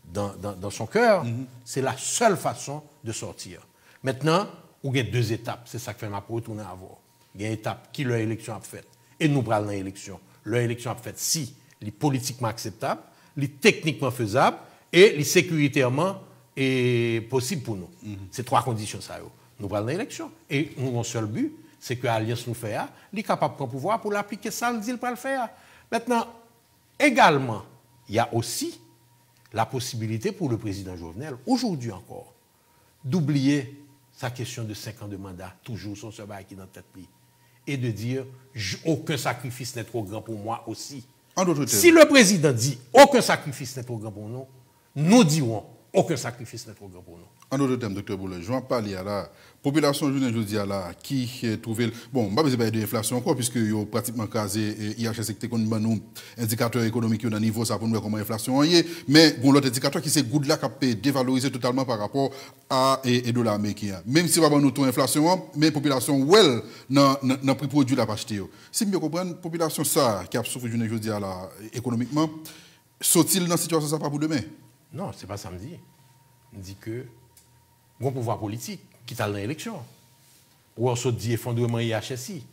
S2: dans son cœur, c'est la seule façon de sortir. Maintenant, il y a deux étapes. C'est ça que fait ma retourner à voir. Il y a une étape qui leur élection a faite. Et nous prenons l'élection. Leur élection a faite si elle est politiquement acceptable, elle est techniquement faisable et elle est sécuritairement possible pour nous. C'est trois conditions ça. Nous prenons l'élection. Et mon seul but, c'est que l'Alliance nous fait, elle est capable de prendre pouvoir pour l'appliquer ça, le dit pour le faire. Maintenant, également, il y a aussi la possibilité pour le président Jovenel, aujourd'hui encore, d'oublier sa question de 5 ans de mandat, toujours son seul qui est dans la tête, et de dire aucun sacrifice n'est trop grand pour moi aussi. Si le président dit aucun sacrifice n'est trop grand pour nous, nous dirons aucun sacrifice n'est trop grand pour nous.
S1: En d'autres termes, Dr. Boulay, je vais parler à la population jeudi à la qui trouve. Bon, je ne vais pas parler de l'inflation encore, puisque il y a pratiquement casé IHS qui est un indicateur économique qui est au niveau, ça pour nous voir comment l'inflation est. Mais bon, l'autre indicateur qui c'est good là, qui peut dévaloriser totalement par rapport à et dollar américain. Même si on va nous ton inflation, mais la population, well, n'a pris produit la acheter. Si je comprends, la population ça, qui a souffert jeudi à la économiquement, sont-ils dans cette situation ça pas pour demain?
S2: Non, ce n'est pas ça me dit. On dit que bon pouvoir politique qui est dans l'élection. Ou on se dit effondrement IHSI.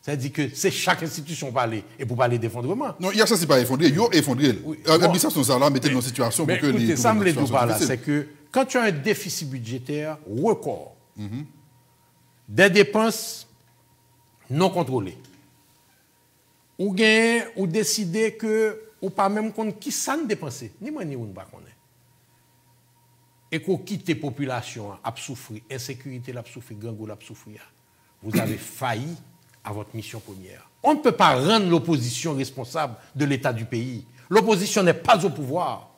S2: Ça veut dire que c'est chaque institution parler et pour parler d'effondrement.
S1: Non, IHSI n'est pas effondré, il est effondré.
S2: Oui,
S1: l'administration ça là mettez dans une situation pour que
S2: écoutez,
S1: les
S2: ça me dit par là, c'est que quand tu as un déficit budgétaire record, des dépenses non contrôlées, ou gain ou décider que ou pas même compte qui ça ne dépenser, ni moi ni on ne pas connaître. Et qu'on quitte la population à souffrir, insécurité à souffrir, gango à souffrir, vous avez failli à votre mission première. On ne peut pas rendre l'opposition responsable de l'état du pays. L'opposition n'est pas au pouvoir.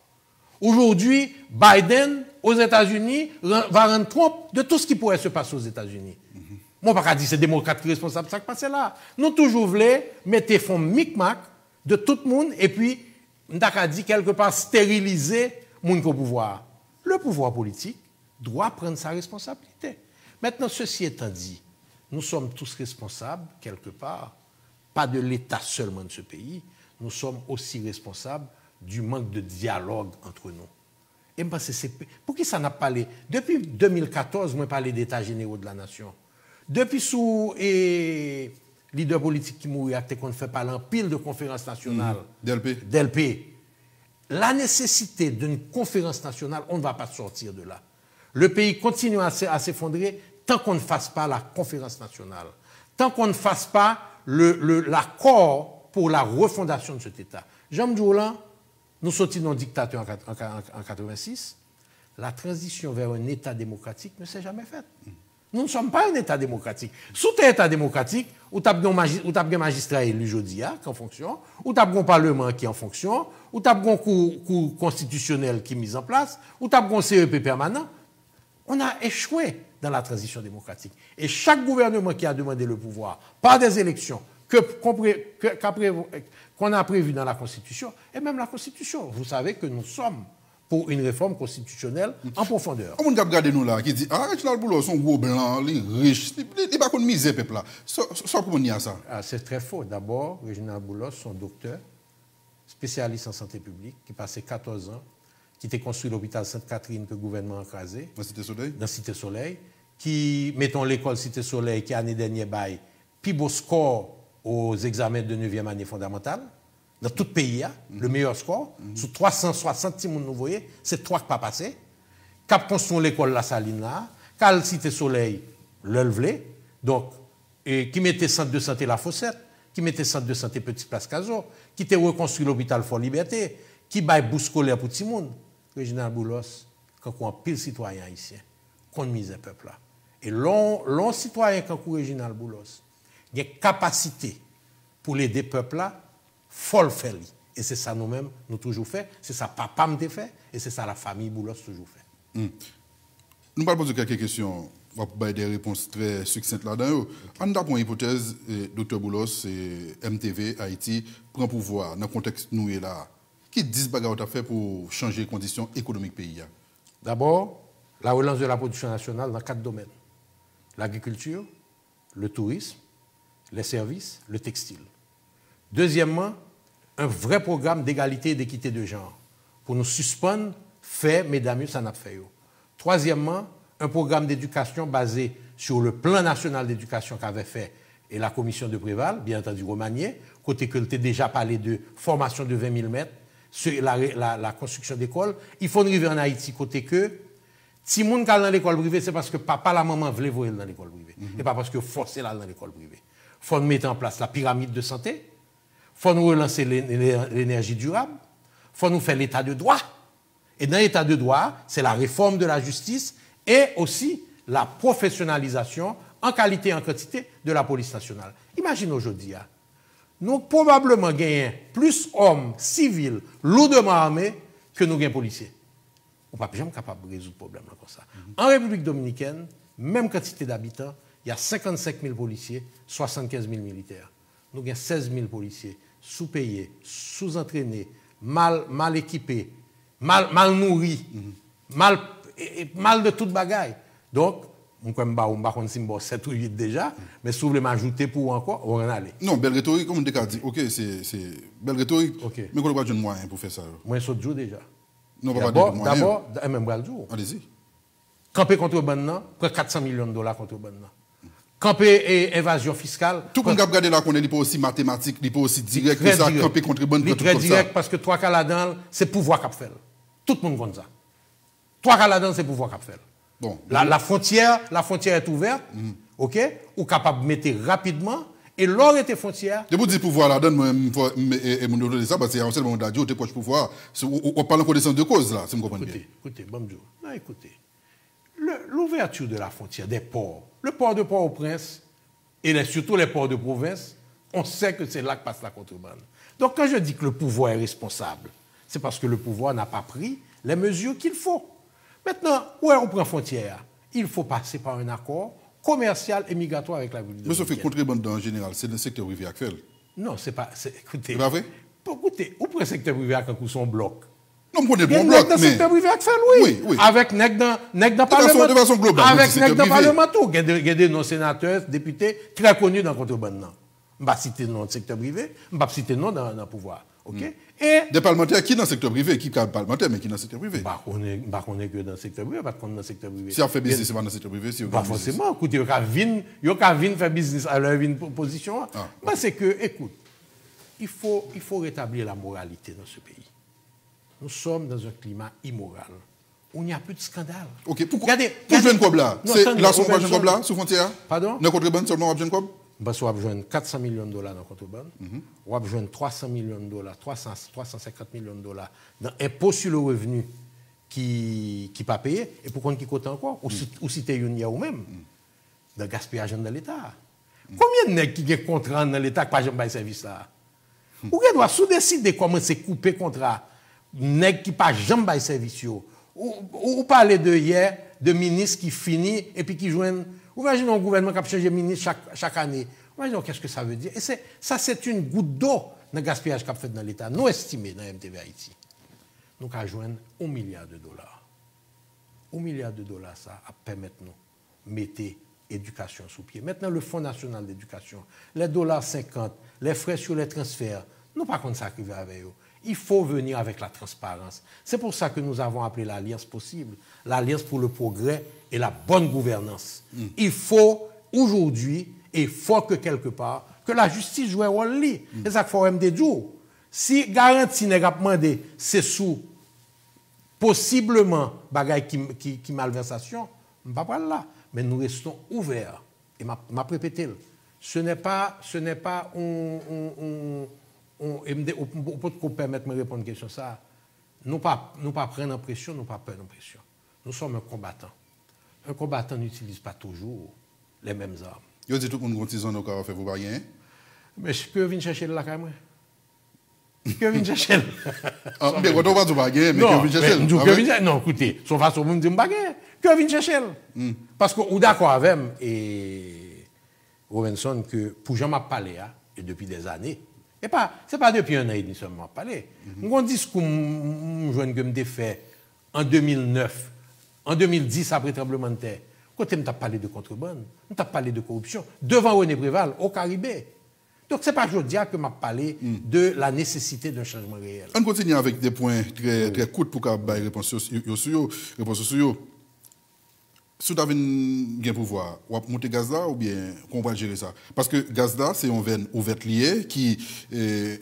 S2: Aujourd'hui, Biden, aux États-Unis, va rendre compte de tout ce qui pourrait se passer aux États-Unis. Moi, je ne peux pas dire que c'est les démocrates qui sont responsables de ce qui passe là. Nous toujours voulons mettre fonds micmac de tout le monde et puis, nous avons dit quelque part stériliser le monde au pouvoir. Le pouvoir politique doit prendre sa responsabilité. Maintenant, ceci étant dit, nous sommes tous responsables, quelque part, pas de l'État seulement de ce pays, nous sommes aussi responsables du manque de dialogue entre nous. Et je pense que c'est... Pour qui ça n'a pas parlé? Depuis 2014, moi, je parlé d'État généraux de la nation. Depuis sous leader politique qui mourit, qu'on fait parler en pile de conférences nationales. DLP. La nécessité d'une conférence nationale, on ne va pas sortir de là. Le pays continue à s'effondrer tant qu'on ne fasse pas la conférence nationale, tant qu'on ne fasse pas l'accord pour la refondation de cet État. Jean Djoulan, nous sortis dans le dictateur en 1986. La transition vers un État démocratique ne s'est jamais faite. Nous ne sommes pas un État démocratique. Sous un État démocratique, où tu as un magistrat élu aujourd'hui qui est en fonction, où tu as un parlement qui est en fonction, où tu as un cours constitutionnel qui est mis en place, où tu as un CEP permanent, on a échoué dans la transition démocratique. Et chaque gouvernement qui a demandé le pouvoir par des élections qu'on a prévues dans la Constitution, et même la Constitution, vous savez que nous sommes pour une réforme constitutionnelle en profondeur.
S1: On a regardé nous là qui dit ah Reginald Boulos son gros blanc, il riche, il pas qu'on misère peuple là. Ça pour dire ça.
S2: C'est très faux. D'abord, Reginald Boulos, son docteur, spécialiste en santé publique, qui passait 14 ans, qui était construit l'hôpital Sainte-Catherine que le gouvernement a écrasé.
S1: Dans Cité Soleil.
S2: Dans Cité Soleil, qui mettons l'école Cité Soleil qui l'année dernière bail plus beau score aux examens de 9e année fondamentale. Dans tout le pays, le meilleur score, sur 360, si vous voyez, c'est 3 qui pas passé. Cap construit l'école La Saline là, Cal Cité Soleil, l'Elvelé, donc, qui mettait centre de santé La Fossette, qui mettait centre de santé Petite Place Caso, qui était reconstruit l'hôpital Fort Liberté, qui baille bourse scolaire pour tout le monde. Reginald Boulos, quand on a pile citoyen haïtien, qu'on mise un peuple là. Et l'on citoyen quand on Reginald Boulos, il y a capacité pour l'aider peuple là, folle fait. Et c'est ça nous-mêmes, nous toujours fait. C'est ça papa me fait. Et c'est ça la famille Boulos toujours fait.
S1: Nous allons poser quelques questions. On va avoir des réponses très succinctes là-dedans. On a une hypothèse, Dr. Boulos, MTV, Haïti, prend pouvoir dans le contexte nous est là. Qui disent bagarre à faire pour changer les conditions économiques du pays?
S2: D'abord, la relance de la production nationale dans 4 domaines. L'agriculture, le tourisme, les services, le textile. Deuxièmement, un vrai programme d'égalité et d'équité de genre pour nous suspendre fait, mesdames, ça n'a pas fait. Troisièmement, un programme d'éducation basé sur le plan national d'éducation qu'avait fait et la commission de Préval, bien entendu Romagné, côté que tu as déjà parlé de formation de 20 000 mètres, sur la construction d'écoles. Il faut arriver en Haïti côté que si moun kal dans l'école privée, c'est parce que papa, la maman voulaient voir dans l'école privée. Et pas parce que forcer là dans l'école privée. Il faut mettre en place la pyramide de santé. Il faut nous relancer l'énergie durable. Il faut nous faire l'état de droit. Et dans l'état de droit, c'est la réforme de la justice et aussi la professionnalisation en qualité et en quantité de la police nationale. Imagine aujourd'hui, nous probablement gagnons plus hommes civils lourdement armés que nous gagnons policiers. on n'est pas jamais capable de résoudre le problème là, comme ça. En République dominicaine, même quantité d'habitants, il y a 55 000 policiers, 75 000 militaires. Nous avons 16 000 policiers, sous-payés, sous-entraînés, mal équipés, mal nourris, mal de toute bagaille. Donc, on va continuer 7 ou 8 déjà, mais si vous voulez m'ajouter pour encore, on va en aller.
S1: Non, belle rhétorique, comme on dit, ok, c'est belle rhétorique,
S2: okay.
S1: Mais qu'on n'a pas de moyen pour faire ça.
S2: Moi, je joue déjà.
S1: Non, pas de moyen.
S2: D'abord, même jour.
S1: Allez-y.
S2: Camper contre Banna, près 400 millions de dollars contre Banna. Camper et évasion fiscale.
S1: Tout le monde qui a regardé là, qu'on est pas aussi mathématique, il pas aussi direct que ça, camper contre Banna.
S2: Il est très direct parce que trois cas là-dedans, c'est pouvoir qu'a fait. Tout le monde compte ça. Trois cas là-dedans, c'est pouvoir qu'a fait. Bon, la frontière est ouverte, ok, ou capable de mettre rapidement, et l'or était frontière.
S1: Je vous dis pouvoir là-dedans, et mon de ça, parce qu'il y a un seul moment d'adieu, tu es proche pouvoir. On parle en connaissance de cause là, si vous comprenez bien.
S2: Écoutez, bonjour. Non, écoutez. L'ouverture de la frontière des ports, le port de Port-au-Prince, et surtout les ports de province, on sait que c'est là que passe la contrebande. Donc quand je dis que le pouvoir est responsable, c'est parce que le pouvoir n'a pas pris les mesures qu'il faut. Maintenant, où on prend frontière, il faut passer par un accord commercial et migratoire avec la République dominicaine.
S1: Mais ça fait contrebande en général, c'est le secteur privé actuel.
S2: Non, c'est pas. Écoutez.
S1: C'est pas vrai?
S2: Écoutez, où prend le secteur privé avec son bloc?
S1: Non, on est bon bloc, mais...
S2: Le secteur privé actuel, oui. Oui. Avec nèg dans Parlement.
S1: De façon globale,
S2: avec nèg dans Parlement tout. Il y a des non-sénateurs, députés très connus dans le contrebande. Je ne vais pas citer le nom du secteur privé, je ne vais pas citer le nom dans le pouvoir. Okay? Et
S1: des parlementaires qui dans le secteur privé, qui sont parlementaires, mais qui dans le secteur privé.
S2: On n'est que dans le secteur privé, pas dans le secteur privé.
S1: Si on fait business, c'est pas dans le secteur privé. Si
S2: pas forcément. Écoutez, il y a qu'à faire business à leur position. Mais c'est que, écoute, il faut rétablir la moralité dans ce pays. Nous sommes dans un climat immoral. Où il n'y a plus de scandale.
S1: Ok, pourquoi? Pour jouer une cob là, c'est là qu'on va jouer une cob là, sous frontière?
S2: Pardon?
S1: Dans contrebande seulement, on va jouer une cob?
S2: Parce qu'on va besoin de 400 millions de dollars dans la contrebande, on va besoin de 300 millions de dollars, 350 millions de dollars dans l'impôt sur le revenu qui n'est pas payé, et pour qu'on qui coûte encore, ou si tu es une ou même, dans le gaspillage dans l'État. Combien de nègres qui ont des contrats dans l'État qui n'ont pas jamais de service là? Ou qui doit sous-décider comment c'est couper contrat, nègres qui n'ont pas jamais de service. Ou parler de hier, de ministres qui finissent et puis qui joignent. Imaginez un gouvernement qui a changé de ministre chaque année. Imaginez qu'est-ce que ça veut dire. Et ça, c'est une goutte d'eau dans le gaspillage qu'a fait dans l'État. Nous estimons dans MTV Haïti. Nous avons joindre $1 milliard. $1 milliard, ça a permis de nous mettre l'éducation sous pied. Maintenant, le Fonds national d'éducation, les $50, les frais sur les transferts, nous pas contre ça qui va avec eux. Il faut venir avec la transparence. C'est pour ça que nous avons appelé l'Alliance possible, l'Alliance pour le progrès et la bonne gouvernance. Il faut aujourd'hui, et il faut que quelque part, que la justice joue un rôle. C'est ça qu'il faut même dire. Si garantie n'est pas demandé, c'est sous possiblement bagaille qui malversation, on ne va pas là. Mais nous restons ouverts. Et m'a répété, ce n'est pas on peut permettre de me répondre à une question ça. Nous pas prendre en pression, nous pas perdre en pression. Nous sommes un combattant. Un combattant n'utilise pas toujours les mêmes armes.
S1: Vous dites tout le monde qui a fait vous rien.
S2: Mais je peux venir chercher là quand même. Je peux venir chercher.
S1: Mais quand on va du baguette, mais que venir chercher.
S2: Non, écoutez, son façon de me dire baguette, que venir chercher. Parce que ou d'accord avec et Robinson que pour Jean m'a parlé et depuis des années. Et c'est pas depuis un an et demi seulement parler. Mon discours, je me fait en 2009, en 2010 après tremblement de terre. Quand on t'a parlé de contrebande, on t'a parlé de corruption devant René Préval au Caribé. Donc c'est pas aujourd'hui que m'a parlé de la nécessité d'un changement réel.
S1: On continue avec des points très courts pour qu'on ait réponse sur eux. Si vous avez un pouvoir, vous monter gaz là ou bien qu'on va gérer ça? Parce que gaz là, c'est un veine ouverte lié qui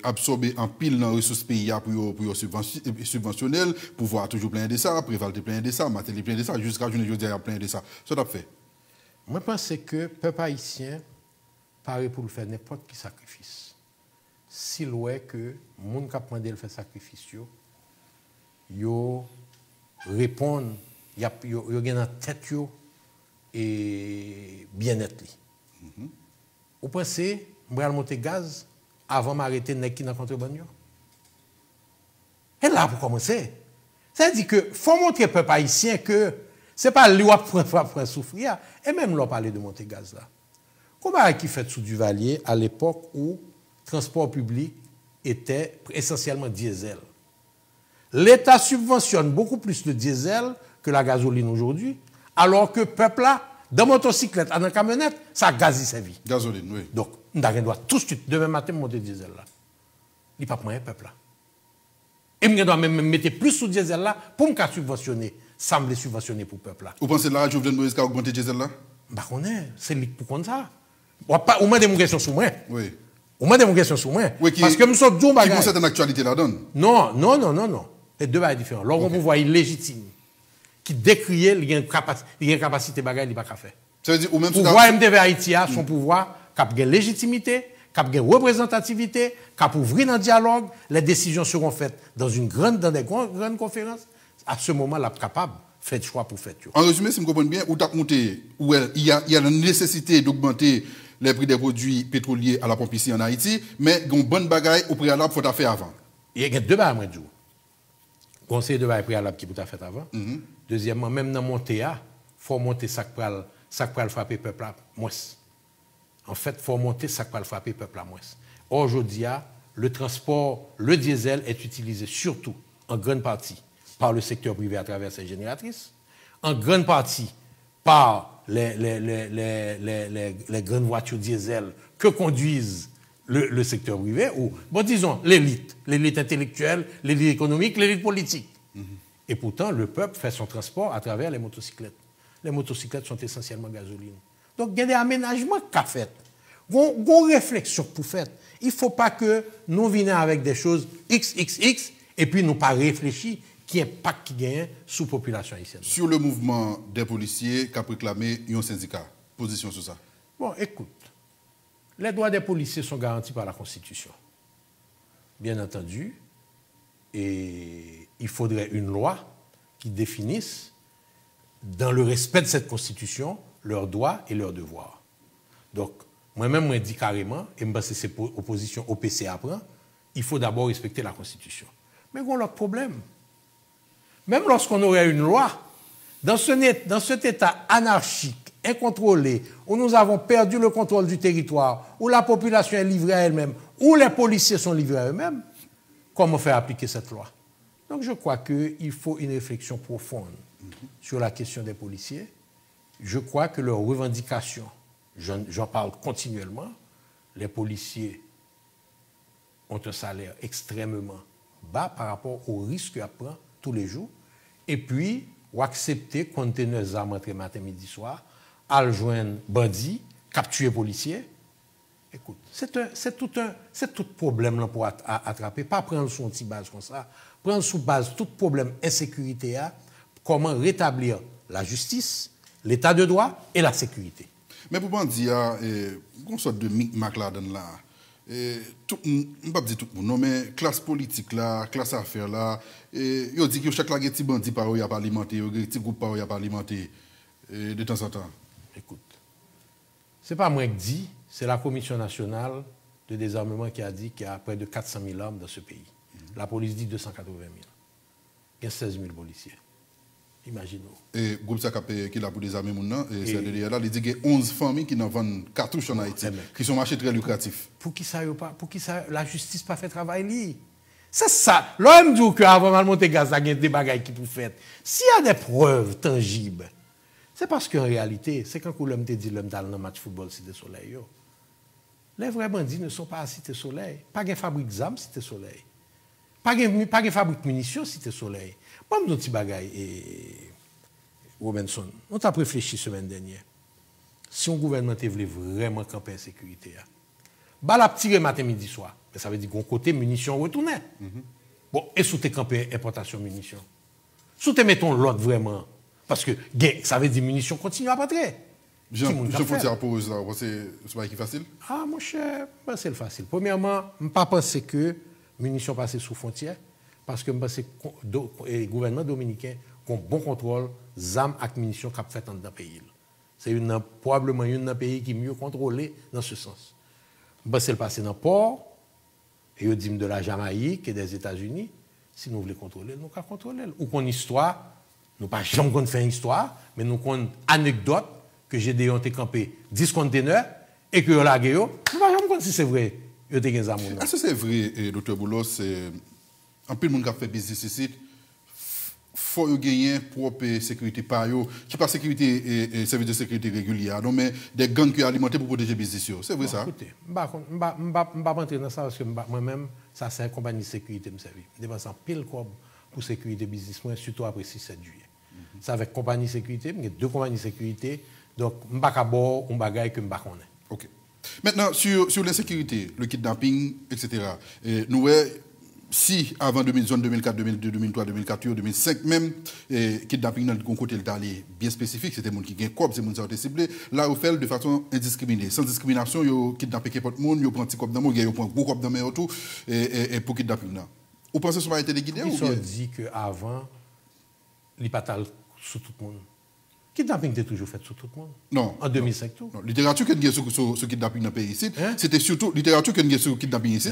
S1: absorbe en pile dans les ressources pays pour subventionnel, pouvoir toujours plein de ça, préval plein de ça, matériel plein de ça, jusqu'à je dis plein de ça. Ça t'a fait?
S2: Moi, je pense que le peuple haïtien paraît pour le faire n'importe quel sacrifice. Si loin que les gens qui ont demandé de faire sacrifice, ils répondent. Il y a dans tête et bien-être. Vous pensez, je vais monter gaz avant de m'arrêter de qui dans contrebande? Et là, pour commencer, Ça veut dire que faut montrer au peuple haïtien que ce n'est pas lui qui va souffrir, et même leur parler de monter gaz là. Comment qui fait sous Duvalier à l'époque où le transport public était essentiellement diesel? L'État subventionne beaucoup plus le diesel que la gasoline aujourd'hui, alors que le peuple là, dans motocyclette, dans camionnette, ça gaz y servi.
S1: Gasoline, oui.
S2: Donc, on doit tout de suite, demain matin, monter diesel là. Il n'y a pas moyen, peuple là. Et on doit même mettre plus sous diesel là pour me subventionner, semble subventionner pour le peuple là.
S1: Vous pensez que la Jovenel Moïse a augmenté diesel là?
S2: Bah, on est, c'est lui pour comme ça. Au moins des questions sur moi.
S1: Oui.
S2: Au moins des questions sur moi.
S1: Oui,
S2: parce que nous sommes deux bagages.
S1: Qui concerne l'actualité là-dedans?
S2: Non. Les deux bagages différents. Lorsqu'on peut voir illégitime, qui décriait, il y a une capacité bagaille, il n'y a pas qu'à faire.
S1: Ça veut dire, ou même
S2: pouvoir MDV Haïti a son pouvoir, qui a une légitimité, qui a une représentativité, qui a ouvrir un dialogue, les décisions seront faites dans des grandes conférences. À ce moment, là, capable de faire le choix pour faire.
S1: En résumé, si je comprends bien, où tu as monté, où il y a la nécessité d'augmenter les prix des produits pétroliers à la pompe ici en Haïti, mais il y a une bonne bagaille au préalable qu'il faut faire avant.
S2: Il y a deux bagages, moi, je dis. Conseil de bagaille préalable qui peut faire avant. Deuxièmement, même dans mon théâtre, il faut monter ça pour le frapper le peuple à moins. En fait, il faut monter ça pour le frapper le peuple à moins. Aujourd'hui, le transport, le diesel est utilisé surtout, en grande partie, par le secteur privé à travers ses génératrices, en grande partie par les grandes voitures diesel que conduisent le secteur privé, ou, bon, disons, l'élite intellectuelle, l'élite économique, l'élite politique. Et pourtant, le peuple fait son transport à travers les motocyclettes. Les motocyclettes sont essentiellement gasoline. Donc, il y a des aménagements qu'a fait. Il y a une réflexion pour faire. Il ne faut pas que nous venions avec des choses XXX et puis nous pas réfléchir qui impact qui gagne sous la population haïtienne.
S1: Sur le mouvement des policiers qui a réclamé un syndicat, position sur ça?
S2: Bon, écoute, les droits des policiers sont garantis par la Constitution. Bien entendu, et il faudrait une loi qui définisse, dans le respect de cette Constitution, leurs droits et leurs devoirs. Donc, moi-même, je dis carrément, et je c'est opposition au PC après, il faut d'abord respecter la Constitution. Mais il y a l'autre problème. Même lorsqu'on aurait une loi, dans cet état anarchique, incontrôlé, où nous avons perdu le contrôle du territoire, où la population est livrée à elle-même, où les policiers sont livrés à eux-mêmes, comment faire appliquer cette loi? Donc je crois qu'il faut une réflexion profonde sur la question des policiers. Je crois que leurs revendications, j'en parle continuellement, les policiers ont un salaire extrêmement bas par rapport au risque qu'ils prennent tous les jours, et puis, ou accepter, compte tenu des armes entre matin, midi, soir, à le joindre bandit, capturer policier. Écoute, c'est tout problème là pour attraper. Pas prendre son petit base comme ça. Prendre sous base tout problème insécurité, comment rétablir la justice, l'état de droit et la sécurité.
S1: Mais pour dire, une sorte de micmac là-dedans là. Je ne vais pas dire tout le monde, mais classe politique là, classe affaires là, ils disent que chaque petit bandit par où il a pas alimenté, un petit groupe par où il a pas alimenté de temps en temps.
S2: Écoute, ce n'est pas moi qui dis, c'est la Commission nationale de désarmement qui a dit qu'il y a près de 400 000 armes dans ce pays. La police dit 280 000. Il y a 16 000 policiers. Imaginez-vous.
S1: Et le groupe qui a pour désarmer maintenant, c'est derrière là, il dit qu'il y a 11 familles qui n'en vendent cartouches en Haïti, qui sont marchés très lucratifs.
S2: Pour qui ça la justice pas fait travail? C'est ça. L'homme dit qu'avant de monter gaz, il y a des bagailles qui pour faire. S'il y a des preuves tangibles, c'est parce qu'en réalité, c'est quand l'homme te dit l'homme dans le match football Cité Soleil. Les vrais bandits ne sont pas à Cité Soleil. Pas de fabrique d'armes Cité Soleil. Pas de fabrique de munitions Cité Soleil. Pas de petits bagailles. Robinson, on t'a réfléchi semaine dernière. Si un gouvernement voulait vraiment camper en sécurité, bah la tirer matin, midi, soir. Mais ça veut dire qu'on côté munitions retournées. Bon, et sous tes campé importation munitions. Sous tes mettons l'autre vraiment. Parce que ça veut dire munitions continuent à rentrer.
S1: Je peux dire pour ça, c'est pas facile?
S2: Ah, mon cher, c'est facile. Premièrement, je ne pense pas que munitions passent sous frontière, parce que je pense que le gouvernement dominicain a un bon contrôle des armes et munitions qu'a fait dans le pays. C'est probablement un pays qui est mieux contrôlé dans ce sens. Je pense que c'est passé dans le port, et je dis de la Jamaïque et des États-Unis, Si nous voulons contrôler, nous pouvons contrôler. Ou qu'on histoire, nous pas jamais qu'on fait une histoire, mais nous qu'on anecdote que j'ai des campé 10 conteneurs et que la guerre, nous pas jamais si c'est vrai.
S1: Est-ce que c'est vrai, Dr. Boulos, un peu de monde qui fait business ici, faut gagner propre sécurité par eux, qui pas sécurité et service de sécurité régulière, non mais des gangs qui alimentés pour protéger business. C'est vrai ça?
S2: Écoutez, je ne vais pas rentrer dans ça parce que moi-même, ça c'est une compagnie de sécurité me servir. Je dépense pile quoi pour sécurité business, surtout après 6-7 juillet. C'est avec compagnie de sécurité, il y a 2 compagnies de sécurité, donc je ne vais pas bord un bagage que je ne connais pas.
S1: OK. Maintenant, sur l'insécurité, le kidnapping, etc., nous, si avant 2004, 2002, 2003, 2004, 2005 même, kidnapping dans le côté allé bien spécifique, c'était des gens qui gagnent corps, c'est des gens qui ont ciblé, là, on fait de façon indiscriminée. Sans discrimination, ils kidnappent n'importe monde, ils prennent petit corps dans le monde, ils prennent gros corps dans le monde, et pour kidnapping. Vous pensez que ça a été des guidés ou bien?
S2: Ils ont dit qu'avant, il pas sur tout le monde. Kidnapping était toujours fait sur tout le monde.
S1: Non.
S2: En 2005 tout.
S1: Non. Littérature que nous sur kidnapping dans le pays ici, c'était surtout littérature que nous sur kidnapping ici,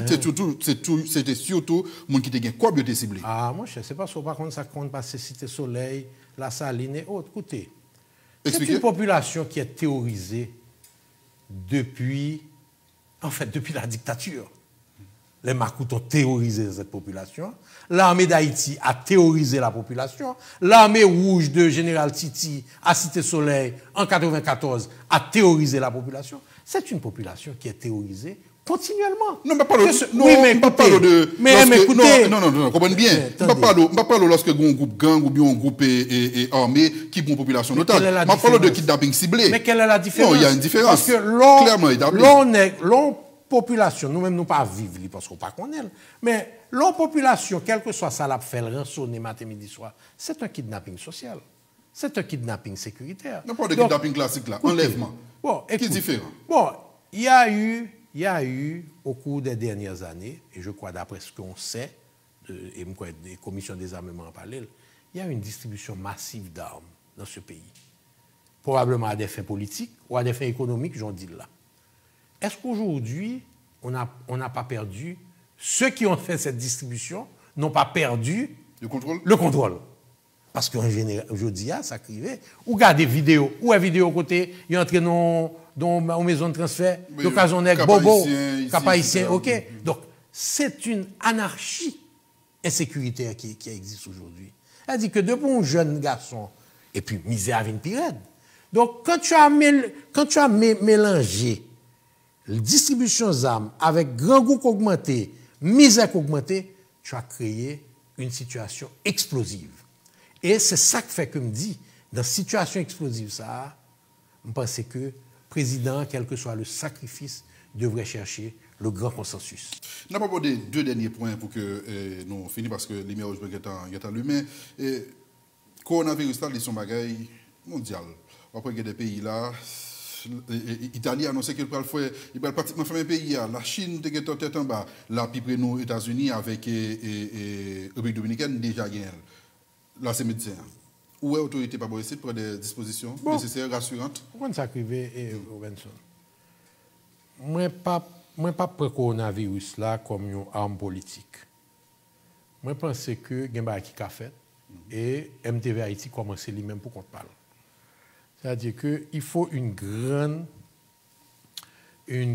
S1: c'était surtout monde qui était quoi bien ciblé.
S2: Ah moi je sais pas par contre ça compte pas Cité Soleil, La Saline et autres. Écoutez. C'est une population qui est théorisée depuis la dictature. Les Macoutes ont théorisé cette population. L'armée d'Haïti a théorisé la population. L'armée rouge de Général Titi à Cité Soleil en 1994 a théorisé la population. C'est une population qui est théorisée continuellement.
S1: Non, mais pas de.
S2: Mais écoutez.
S1: Non, comprenez bien. Je parle lorsque un groupe gang ou bien un groupe armé qui prend une population notable. Je parle de kidnapping ciblé.
S2: Mais quelle est la différence?
S1: Non, il y a une différence.
S2: Parce que
S1: clairement établie.
S2: Population, nous-mêmes, nous pas vivre parce qu'on pas connaît. Mais la population, quelle que soit ça, la fait rançonner matin, midi, soir, c'est un kidnapping social. C'est un kidnapping sécuritaire.
S1: Non, pas de kidnapping classique là, enlèvement.
S2: Bon,
S1: qui est différent.
S2: Bon, il y a eu, au cours des dernières années, et je crois d'après ce qu'on sait, et des commissions des armements en parallèle, il y a une distribution massive d'armes dans ce pays. Probablement à des fins politiques ou à des fins économiques, j'en dis là. Est-ce qu'aujourd'hui, on n'a pas perdu, ceux qui ont fait cette distribution n'ont pas perdu le contrôle? Parce qu'en général, aujourd'hui, ça crivait. Ou regardez vidéo, ou à vidéo côté, il est entré dans une maison de transfert, l'occasion n'est bobo, cap-haïtien, ok. Donc, c'est une anarchie insécuritaire qui existe aujourd'hui. C'est-à-dire que de bons jeunes garçons, et puis misère avec une pirate. Donc, quand tu as mélangé la distribution d'armes avec grand goût augmenté, misère augmentée, tu as créé une situation explosive. Et c'est ça qui fait que me dit, dans cette situation explosive, ça, je pense que le président, quel que soit le sacrifice, devrait chercher le grand consensus.
S1: Nous avons abordé 2 derniers points pour que nous finissions parce que l'image est allumée. Le coronavirus, c'est son bagage mondial. Après, il y a des pays là. L'Italie a annoncé qu'il va pratiquement faire un pays. La Chine est en tête en bas. Là, puis près nous, États-Unis, avec la République dominicaine, déjà gagné. Là, c'est médecin. Où est l'autorité pour essayer de prendre des dispositions nécessaires, rassurantes?
S2: Pourquoi ça arrive, Robinson? Moi, pas prendre le coronavirus là comme une arme politique. Moi, je pense que il y a un qui a fait et MTV Haïti commence lui-même pour qu'on parle. C'est-à-dire qu'il faut une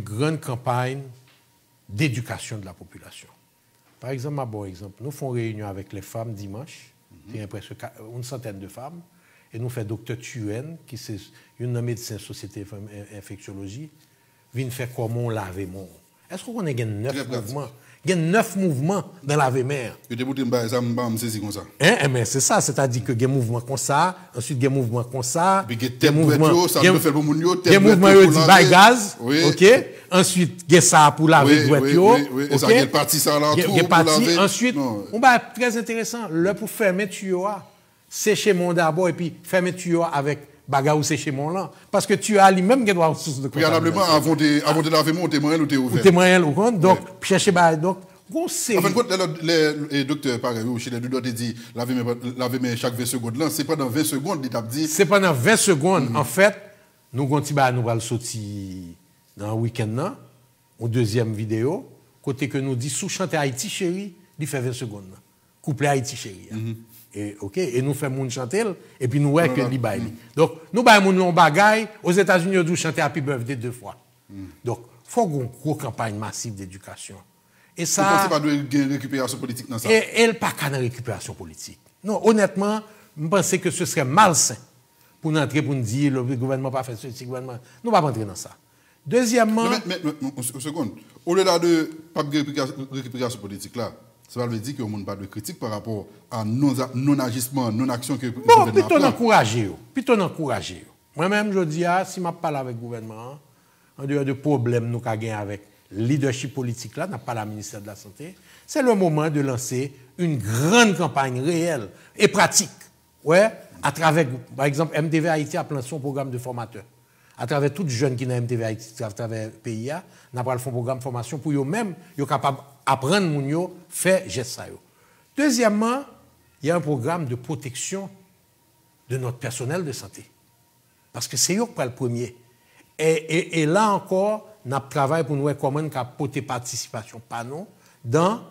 S2: grande campagne d'éducation de la population. Par exemple, nous faisons une réunion avec les femmes dimanche, il y a presque une centaine de femmes, et nous faisons Dr. Tuen, qui est une médecin société infectiologie, vient faire comment on lave les mains. Est-ce qu'on a 9 mouvements? Il y a 9 mouvements dans la mer. Mais c'est ça, c'est-à-dire que il y a des mouvements comme ça, ensuite il y a des mouvements comme ça, il y a des mouvements qui disent by gaz, ok, ensuite il y a ça pour laver le
S1: il y a parti ça là,
S2: il y a parti, ensuite, on va très intéressant, le pour fermer tuyau, sécher mon d'abord et puis fermer tuyau avec bagarre ou sécher mon là, parce que tu as lui-même qui doit avoir source de contamination.
S1: Préalablement, avant de laver mon témoin, ou t'es ouvert.
S2: Ou témoin, ou compte, donc, chercher, donc, on sait.
S1: En fin de compte, les docteurs, pareil, chez les deux doigts, ils disent, laver chaque 20 secondes là, c'est pas dans 20 secondes, ils dit.
S2: C'est pas dans 20 secondes. En fait, nous, nous allons sortir dans le week-end là, en deuxième vidéo, côté que nous dit, sous chanter Haïti, chérie, il fait 20 secondes là. couplet Haïti chéri. Et, et nous faisons chanter, et puis nous voyons que li bail. Donc, nous baillons mon bagaille, aux États-Unis, nous chanter Happy Birthday 2 fois. Donc, il faut une grosse campagne massive d'éducation. Et ça.
S1: Vous pensez pas de récupération politique dans ça?
S2: Et le pas de récupération politique. Non, honnêtement, je pense que ce serait malsain pour nous entrer pour nous dire le gouvernement n'a pas fait ceci, le gouvernement. Nous ne pouvons pas entrer dans ça. Deuxièmement.
S1: Mais, une seconde. Au-delà de pas de récupération politique là, ça veut dire qu'il n'y a pas de critique par rapport à non-agissement, non-action que le
S2: gouvernement a fait. Bon, plutôt encourager. Moi-même, je dis, si je parle avec le gouvernement, en dehors de problèmes nous avons avec le leadership politique là, n'a pas la ministère de la Santé, c'est le moment de lancer une grande campagne réelle et pratique. Ouais, à travers, par exemple, MTV Haïti a lancé son programme de formateurs. À travers tous les jeunes qui sont MTV Haïti, à travers le pays, on a fait un programme de formation pour eux-mêmes, ils sont capables d'apprendre à faire gestes. Deuxièmement, il y a un programme de protection de notre personnel de santé. Parce que c'est eux qui sont le premier. Et là encore, on travaille pour nous voir comment on apporter participation par nous dans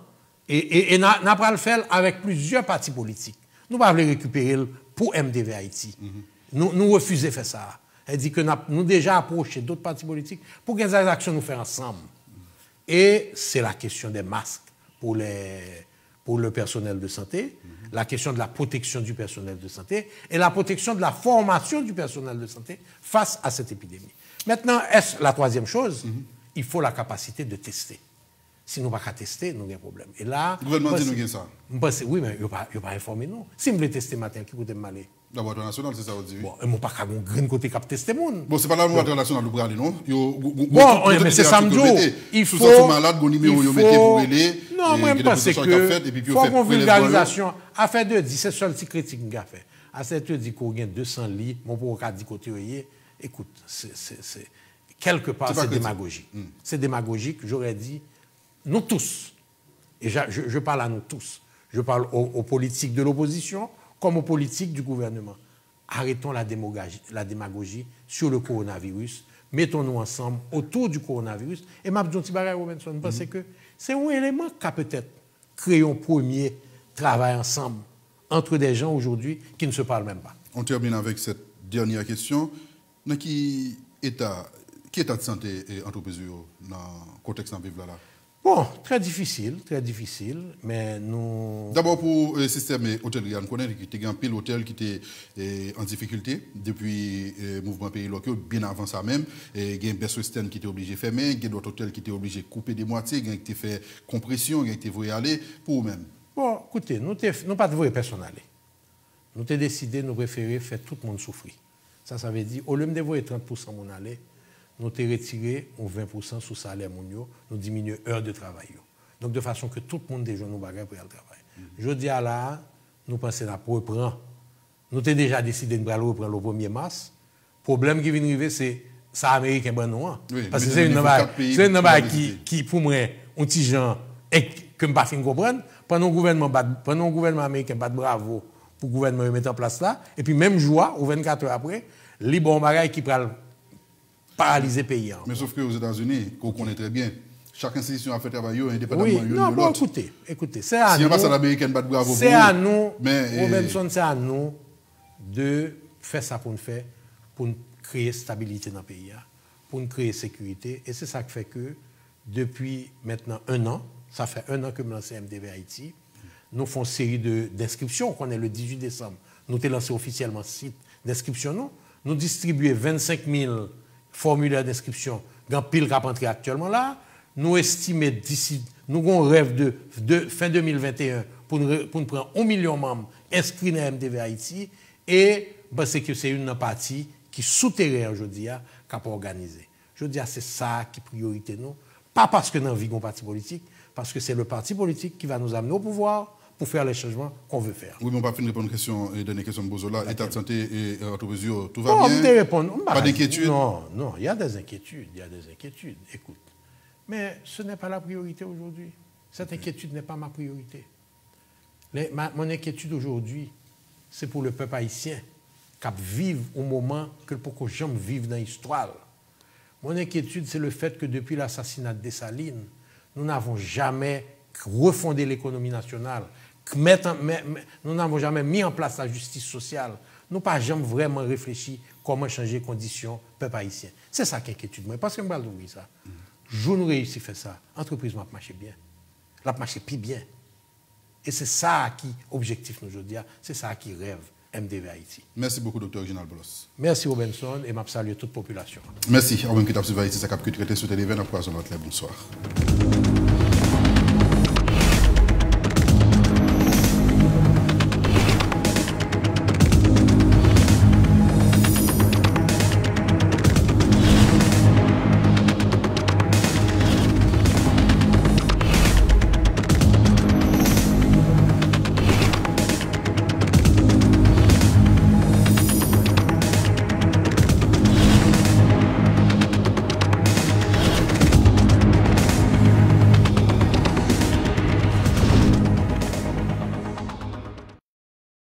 S2: et on a le faire avec plusieurs partis politiques. Nous ne pouvons pas récupérer pour MTV Haïti. Nous refusons de faire ça. Elle dit que nous déjà approché d'autres partis politiques pour que les actions nous fassent ensemble. Et c'est la question des masques pour le personnel de santé, la question de la protection du personnel de santé et la protection de la formation du personnel de santé face à cette épidémie. Maintenant, la troisième chose, il faut la capacité de tester. Si nous ne pouvons pas tester, nous avons un problème. Et là,
S1: le gouvernement dit nous ça.
S2: Oui, mais il n'a pas informé nous. Si je voulais tester matin, qui peut m'aller?
S1: Laboratoire national, c'est ça vous dit.
S2: Bon, je ne pas un grand côté qui tester monde.
S1: Bon, c'est pas laboratoire national vous parlez, non?
S2: Bon, mais c'est samedi. Il faut.
S1: Malade, vous mettez pour aller.
S2: Non, moi, je pense que faut qu'on vulgarisation. À faire de dire, c'est seul petit critique que fait. À cette dit qu'on gagne 200 lits, mon pauvre dit côté, écoute, c'est quelque part, c'est démagogique. C'est démagogique, j'aurais dit, nous tous, et je parle à nous tous, je parle aux politiques de l'opposition comme aux politiques du gouvernement. Arrêtons la démagogie sur le coronavirus, mettons-nous ensemble autour du coronavirus. Et Mabdjon Tibaray Robinson, je pense que c'est un élément qui a peut-être créé un premier travail ensemble entre des gens aujourd'hui qui ne se parlent même pas.
S1: On termine avec cette dernière question. Dans qui état de santé et entreprise dans le contexte dans là?
S2: Bon, très difficile, mais nous...
S1: D'abord pour le système hôtelier, on connaît qu'il y a un pile hôtel qui était en difficulté depuis le mouvement pays local, bien avant ça même. Il y a un Best Western qui était obligé de fermer, il y a d'autres hôtels qui étaient obligés de couper des moitiés, il y a qui fait compression, il y a qui voulu aller pour eux-mêmes.
S2: Bon, écoutez, nous n'avons pas de voie personnelle. Nous avons décidé, nous préférons faire tout le monde souffrir. Ça veut dire, au lieu de voyer 30% mon aller, nous avons retiré 20% sous salaire, nous diminuons heures de travail. Donc, de façon que tout le monde déjà nous bagaille pour le travail. Je dis à là, nous pensons à reprendre. Nous avons déjà décidé de reprendre le 1er mars. Le problème qui vient arriver, c'est ça américain bon non. Parce que c'est une number qui, pour moi, un petit gens et que je ne peux pas comprendre. Pendant le gouvernement américain, pas de bravo pour le gouvernement mettre en place là. Et puis, même joie, ou 24 heures après, les bons bagailles qui prennent paralyser le pays.
S1: Mais sauf qu'aux États-Unis, qu'on connaît très bien, chaque institution a fait travail indépendamment
S2: de l'autre. Non, bon, écoutez, c'est à nous. C'est à nous, Robinson, c'est à nous de faire ça pour nous faire, pour nous créer stabilité dans le pays, pour nous créer sécurité. Et c'est ça qui fait que depuis maintenant 1 an, ça fait 1 an que nous lançons MTV Haïti, nous faisons une série d'inscriptions, qu'on est le 18 décembre. Nous avons lancé officiellement site d'inscription. Nous distribuons 25 000 formulaire d'inscription dans pile qui a entré actuellement là, nous estimons d'ici, nous avons un rêve de fin 2021 pour nous prendre 1 million de membres inscrits dans MTV Haïti et parce que c'est une partie qui souterraine aujourd'hui qui a organisé. Je dis c'est ça qui est priorité nous, pas parce que nous avons un parti politique, parce que c'est le parti politique qui va nous amener au pouvoir pour faire les changements qu'on veut faire.
S1: Oui, mais on va finir répondre question et donner question de Bozola. État de santé et entreprise, tout va bien? Pas d'inquiétude?
S2: Non, il y a des inquiétudes. Écoute, mais ce n'est pas la priorité aujourd'hui. Cette inquiétude n'est pas ma priorité. Mon inquiétude aujourd'hui, c'est pour le peuple haïtien qui vit au moment que pour que j'aime vivre dans l'histoire. Mon inquiétude, c'est le fait que depuis l'assassinat de Dessalines, nous n'avons jamais refondé l'économie nationale Nous n'avons jamais mis en place la justice sociale. Nous n'avons jamais vraiment réfléchi comment changer les conditions du peuple haïtien. C'est ça qui inquiète moi. Parce que je vais vous dire ça. Je nous réussis à faire ça. L'entreprise va marcher bien. La marcher plus bien. Et c'est ça qui est objectif nous aujourd'hui. C'est ça qui rêve MDV Haïti.
S1: Merci beaucoup, Dr. Reginald Bolos.
S2: Merci Robinson et je salue toute la population.
S1: Merci. On va vous suivre Haïti, ça cap que tu étais sur Téléven. Après, bonsoir.